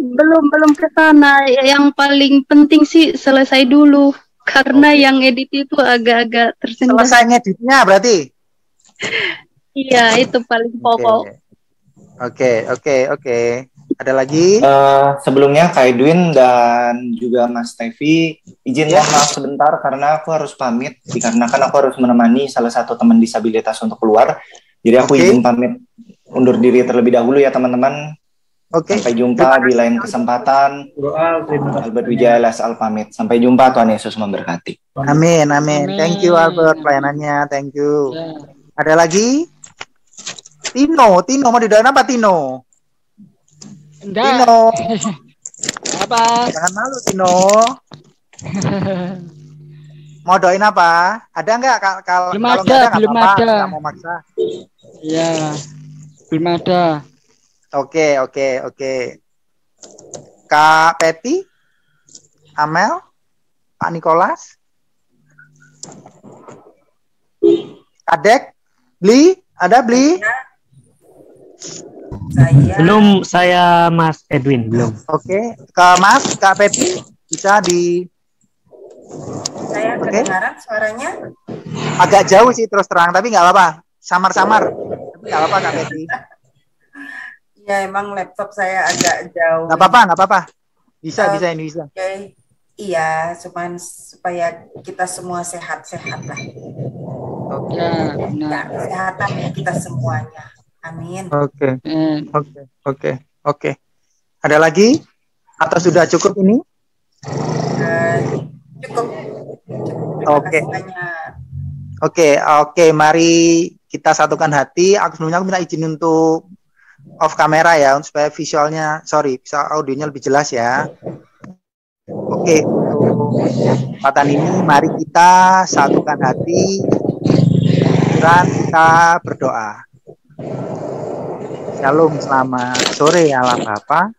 Speaker 8: Belum ke sana. Yang paling penting sih selesai dulu karena yang edit itu agak-agak tersendat.
Speaker 11: Selesai ngeditnya berarti?
Speaker 8: Iya, itu paling pokok.
Speaker 11: Oke. Ada lagi?
Speaker 3: Sebelumnya Kak Edwin dan juga Mas Tevi, izin mohon maaf sebentar karena aku harus pamit dikarenakan aku harus menemani salah satu teman disabilitas untuk keluar. Jadi aku izin pamit undur diri terlebih dahulu ya teman-teman. Sampai jumpa di lain kesempatan. Albert Wijaya Lasal pamit. Sampai jumpa, Tuhan Yesus memberkati.
Speaker 11: Amin. Thank you Albert pelayanannya, thank you. Ada lagi? Tino mau didoain apa Tino?
Speaker 10: Enggak.
Speaker 11: Tino.
Speaker 10: Apa?
Speaker 11: Jangan malu Tino. Mau doain apa? Ada nggak? Kalau nggak ada nggak apa-apa. Nggak mau maksa.
Speaker 10: Iya. Belum ada.
Speaker 11: Oke. Kak Peti, Amel, Pak Nikolas, Kadek, Bli, ada Bli?
Speaker 5: Belum, saya Mas Edwin, belum.
Speaker 11: Oke, Kak Peti, bisa di...
Speaker 13: Saya kedengaran suaranya?
Speaker 11: Agak jauh sih terus terang, tapi nggak apa-apa. Samar-samar, tapi nggak apa-apa Kak Peti.
Speaker 13: Ya emang laptop saya agak jauh.
Speaker 11: Nggak apa-apa. Bisa.
Speaker 13: Okay. Iya, cuman supaya kita semua sehat-sehat lah.
Speaker 10: Ya,
Speaker 13: kesehatan kita semuanya. Amin.
Speaker 11: Oke. Ada lagi? Atau sudah cukup ini?
Speaker 13: Cukup.
Speaker 11: Oke. Mari kita satukan hati. Sebelumnya aku minta izin untuk off kamera ya, supaya bisa audionya lebih jelas ya. Oke, untuk kesempatan ini mari kita satukan hati dan kita berdoa. Shalom, selamat sore Allah Bapa,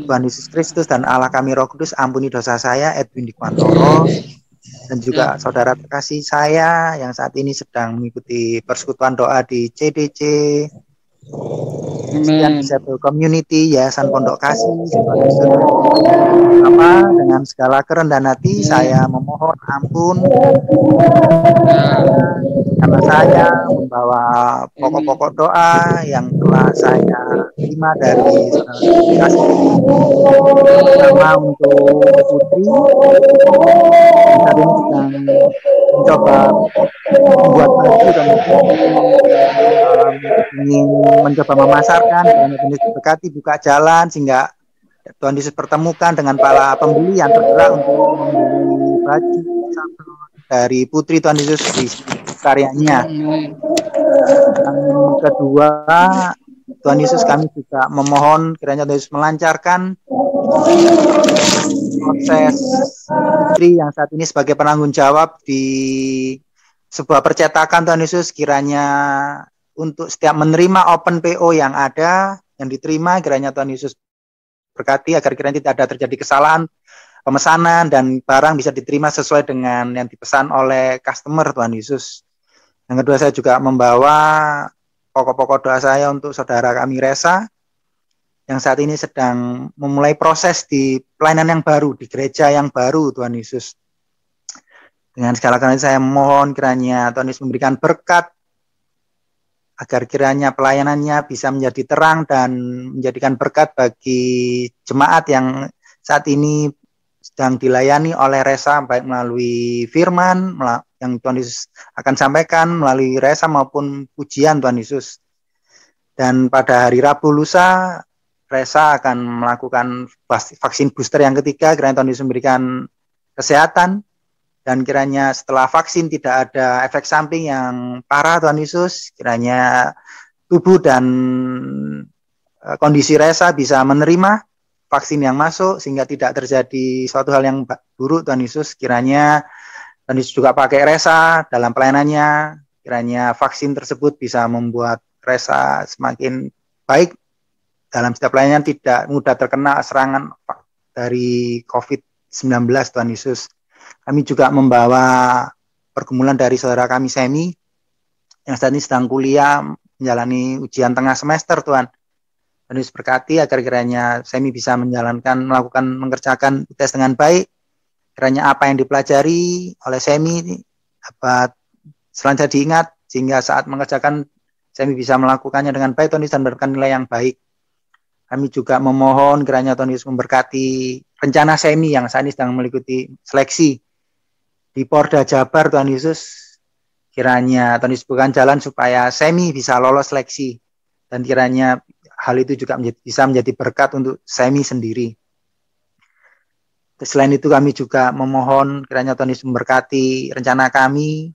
Speaker 11: Tuhan Yesus Kristus dan Allah kami Roh Kudus, ampuni dosa saya Edwin Dikmantoro dan juga saudara terkasih saya yang saat ini sedang mengikuti persekutuan doa di CDC Christian Disable Community, Yayasan Pondok Kasih, Tuhan Yesus. Dengan segala kerendahan hati saya memohon ampun karena saya membawa pokok-pokok doa yang telah saya terima dari kasih, terutama untuk Putri yang saat ini sedang mencoba membuat baju dan ingin mencoba memasarkan, dan Tuhan Yesus berkati buka jalan sehingga Tuhan Yesus pertemukan dengan para pembeli yang tergerak untuk membeli baju dari Putri. Tuhan Yesus di karyanya. Yang kedua, Tuhan Yesus kami juga memohon kiranya Tuhan Yesus melancarkan proses Putri yang saat ini sebagai penanggung jawab di sebuah percetakan. Tuhan Yesus kiranya untuk setiap menerima open PO yang ada, yang diterima, kiranya Tuhan Yesus berkati agar kiranya tidak ada terjadi kesalahan pemesanan dan barang bisa diterima sesuai dengan yang dipesan oleh customer. Tuhan Yesus. Yang kedua, saya juga membawa pokok-pokok doa saya untuk saudara kami Resa yang saat ini sedang memulai proses di pelayanan yang baru, di gereja yang baru. Tuhan Yesus. Dengan segala karena saya mohon kiranya Tuhan Yesus memberikan berkat agar kiranya pelayanannya bisa menjadi terang dan menjadikan berkat bagi jemaat yang saat ini sedang dilayani oleh Resa, baik melalui firman yang Tuhan Yesus akan sampaikan melalui Resa maupun pujian Tuhan Yesus. Dan pada hari Rabu lusa, Resa akan melakukan vaksin booster yang ketiga, kiranya Tuhan Yesus memberikan kesehatan, dan kiranya setelah vaksin tidak ada efek samping yang parah. Tuhan Yesus, kiranya tubuh dan kondisi Resa bisa menerima vaksin yang masuk sehingga tidak terjadi suatu hal yang buruk. Tuhan Yesus, kiranya Tuhan Yesus juga pakai Resa dalam pelayanannya, kiranya vaksin tersebut bisa membuat Resa semakin baik dalam setiap pelayanan, tidak mudah terkena serangan dari COVID-19. Tuhan Yesus. Kami juga membawa pergumulan dari saudara kami Semi yang saat ini sedang kuliah menjalani ujian tengah semester. Tuhan Yesus berkati agar kiranya Semi bisa mengerjakan tes dengan baik. Kiranya apa yang dipelajari oleh Semi dapat selanjutnya diingat sehingga saat mengerjakan Semi bisa melakukannya dengan baik. Tuhan Yesus, dan memberikan nilai yang baik. Kami juga memohon kiranya Tuhan Yesus memberkati rencana Semi yang saat ini sedang mengikuti seleksi di Porda Jabar. Tuhan Yesus, kiranya Tuhan Yesus bukan jalan supaya Semi bisa lolos seleksi, dan kiranya hal itu juga bisa menjadi berkat untuk Semi sendiri. Selain itu kami juga memohon kiranya Tuhan Yesus memberkati rencana kami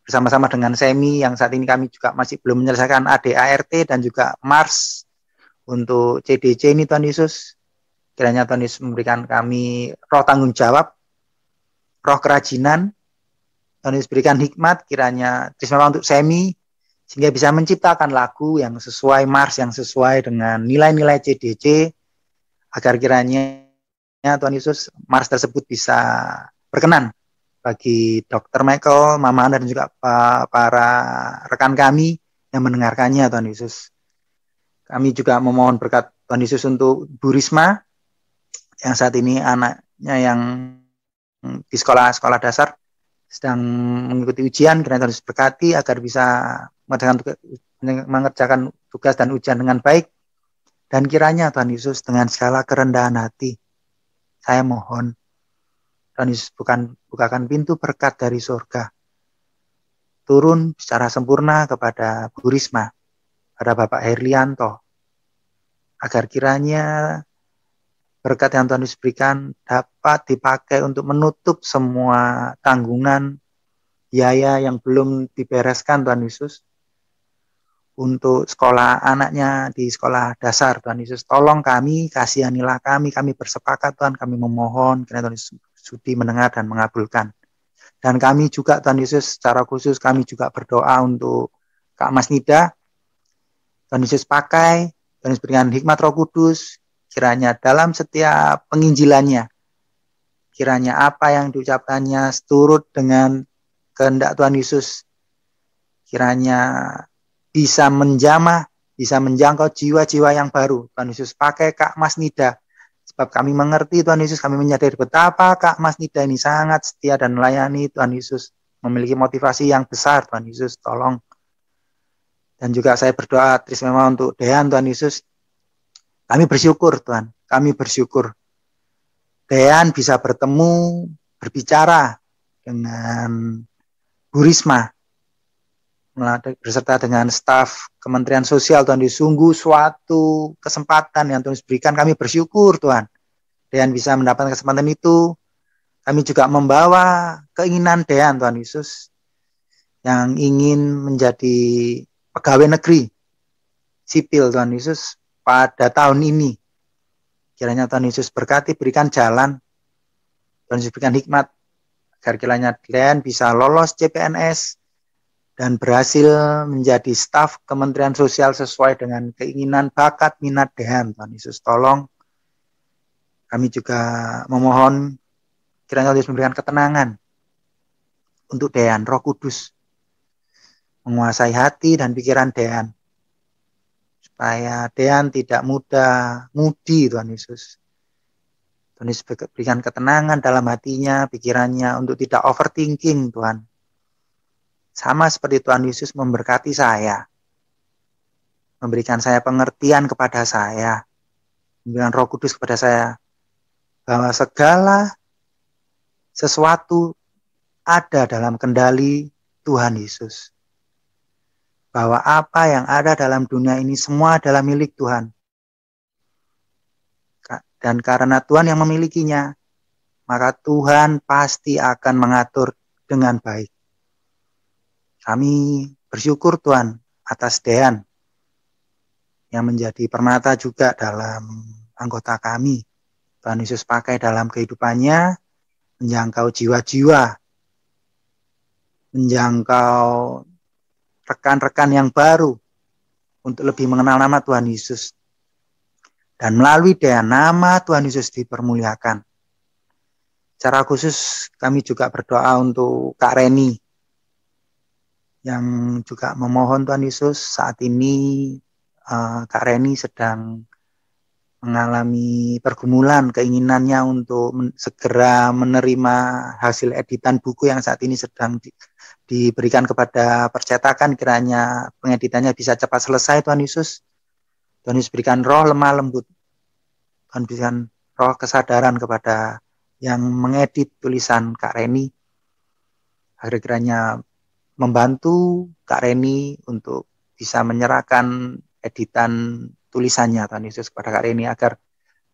Speaker 11: bersama-sama dengan Semi yang saat ini kami juga masih belum menyelesaikan ADART dan juga Mars untuk CDC ini. Tuhan Yesus, kiranya Tuhan Yesus memberikan kami roh tanggung jawab, roh kerajinan. Tuhan Yesus berikan hikmat kiranya teristimewa untuk Semi sehingga bisa menciptakan lagu yang sesuai Mars, yang sesuai dengan nilai-nilai CDC, agar kiranya Tuhan Yesus Mars tersebut bisa berkenan bagi Dr. Michael, Mama Anda, dan juga para rekan kami yang mendengarkannya. Tuhan Yesus, kami juga memohon berkat Tuhan Yesus untuk Bu Risma yang saat ini anaknya yang di sekolah dasar sedang mengikuti ujian. Kiranya Tuhan Yesus berkati agar bisa mengerjakan tugas dan ujian dengan baik. Dan kiranya Tuhan Yesus dengan segala kerendahan hati saya mohon Tuhan Yesus bukakan pintu berkat dari surga turun secara sempurna kepada Bu Risma, pada Bapak Herlianto, agar kiranya berkat yang Tuhan Yesus berikan dapat dipakai untuk menutup semua tanggungan biaya yang belum dibereskan. Tuhan Yesus, untuk sekolah anaknya di sekolah dasar. Tuhan Yesus, tolong kami, kasihanilah kami bersepakat Tuhan, kami memohon kiranya Tuhan Yesus sudi mendengar dan mengabulkan. Dan kami juga Tuhan Yesus secara khusus kami juga berdoa untuk Kak Mas Nida. Tuhan Yesus pakai, Tuhan Yesus berikan hikmat Roh Kudus, kiranya dalam setiap penginjilannya, kiranya apa yang diucapkannya seturut dengan kehendak Tuhan Yesus, kiranya bisa menjamah bisa menjangkau jiwa-jiwa yang baru. Tuhan Yesus pakai Kak Mas Nida. Sebab kami mengerti Tuhan Yesus, kami menyadari betapa Kak Mas Nida ini sangat setia dan melayani Tuhan Yesus. Memiliki motivasi yang besar Tuhan Yesus, tolong. Dan juga saya berdoa Trismema untuk Dean Tuhan Yesus. Kami bersyukur Tuhan, kami bersyukur. Dean bisa bertemu, berbicara dengan Bu Risma, berserta dengan staf Kementerian Sosial Tuhan Yesus. Sungguh suatu kesempatan yang Tuhan Yesus berikan, kami bersyukur Tuhan. Dean bisa mendapatkan kesempatan itu. Kami juga membawa keinginan Dean Tuhan Yesus yang ingin menjadi pegawai negeri sipil Tuhan Yesus pada tahun ini. Kiranya Tuhan Yesus berkati, berikan jalan, Tuhan Yesus berikan hikmat agar kiranya Dean bisa lolos CPNS dan berhasil menjadi staf Kementerian Sosial sesuai dengan keinginan, bakat, minat Dean. Tuhan Yesus tolong. Kami juga memohon kiranya Tuhan Yesus memberikan ketenangan untuk Dean, Roh Kudus menguasai hati dan pikiran Dean, supaya Dean tidak mudah mudi Tuhan Yesus. Tuhan Yesus berikan ketenangan dalam hatinya, pikirannya untuk tidak overthinking Tuhan. Sama seperti Tuhan Yesus memberkati saya, memberikan saya pengertian kepada saya, memberikan Roh Kudus kepada saya, bahwa segala sesuatu ada dalam kendali Tuhan Yesus. Bahwa apa yang ada dalam dunia ini semua adalah milik Tuhan. Dan karena Tuhan yang memilikinya, maka Tuhan pasti akan mengatur dengan baik. Kami bersyukur Tuhan atas Dean yang menjadi permata juga dalam anggota kami. Tuhan Yesus pakai dalam kehidupannya, menjangkau jiwa-jiwa, menjangkau rekan-rekan yang baru untuk lebih mengenal nama Tuhan Yesus. Dan melalui Dean, nama Tuhan Yesus dipermuliakan. Secara khusus kami juga berdoa untuk Kak Reni yang juga memohon Tuhan Yesus. Saat ini Kak Reni sedang mengalami pergumulan, keinginannya untuk segera menerima hasil editan buku yang saat ini sedang diberikan kepada percetakan. Kiranya pengeditannya bisa cepat selesai Tuhan Yesus. Tuhan Yesus berikan roh lemah lembut. Tuhan berikan roh kesadaran kepada yang mengedit tulisan Kak Reni, agar kiranya membantu Kak Reni untuk bisa menyerahkan editan tulisannya Tuhan Yesus kepada Kak Reni agar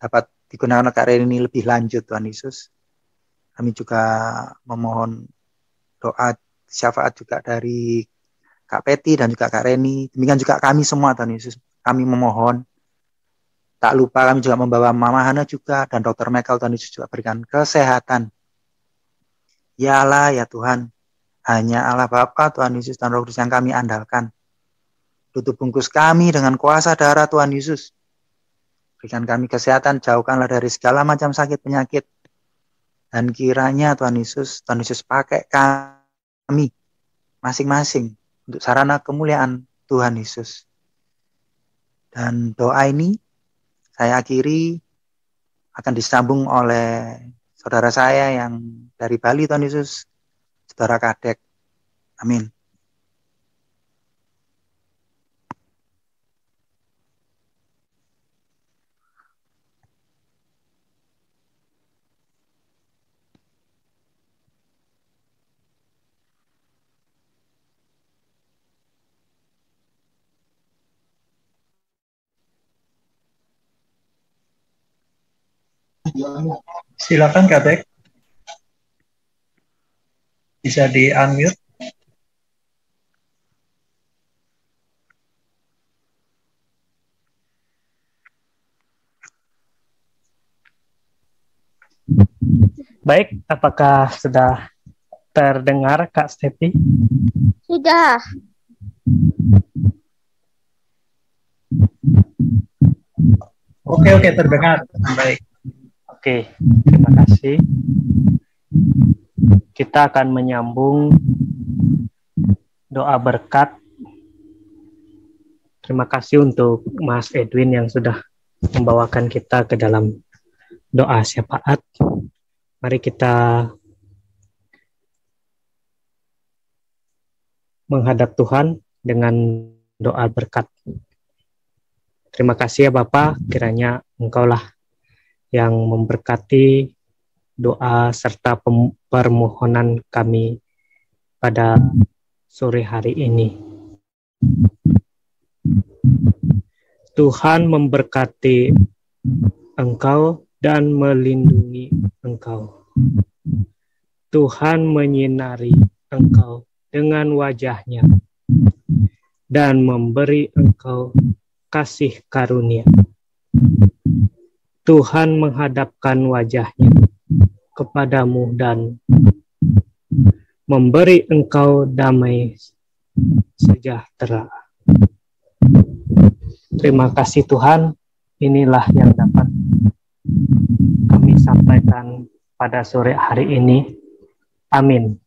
Speaker 11: dapat digunakan Kak Reni lebih lanjut Tuhan Yesus. Kami juga memohon doa syafaat juga dari Kak Peti dan juga Kak Reni. Demikian juga kami semua Tuhan Yesus. Kami memohon. Tak lupa kami juga membawa Mama Hana juga dan Dr. Michael. Tuhan Yesus juga berikan kesehatan. Ya Allah, ya Tuhan. Hanya Allah Bapa, Tuhan Yesus dan Roh Kudus yang kami andalkan. Tutup bungkus kami dengan kuasa darah Tuhan Yesus. Berikan kami kesehatan, jauhkanlah dari segala macam sakit penyakit. Dan kiranya Tuhan Yesus pakai kami masing-masing untuk sarana kemuliaan Tuhan Yesus. Dan doa ini saya akhiri akan disambung oleh saudara saya yang dari Bali Tuhan Yesus, saudara Kadek. Amin.
Speaker 1: Silakan Kadek. Bisa di-unmute.
Speaker 5: Baik, apakah sudah terdengar Kak Stepi?
Speaker 2: Sudah.
Speaker 1: Oke, terdengar. Baik.
Speaker 5: Oke, terima kasih. Kita akan menyambung doa berkat Terima kasih untuk Mas Edwin yang sudah membawakan kita ke dalam doa syafaat. Mari kita menghadap Tuhan dengan doa berkat. Terima kasih ya Bapa, kiranya Engkaulah yang memberkati doa serta permohonan kami pada sore hari ini. Tuhan memberkati engkau dan melindungi engkau. Tuhan menyinari engkau dengan wajah-Nya dan memberi engkau kasih karunia. Tuhan menghadapkan wajah-Nya kepadamu dan memberi engkau damai sejahtera. Terima kasih Tuhan, inilah yang dapat kami sampaikan pada sore hari ini. Amin.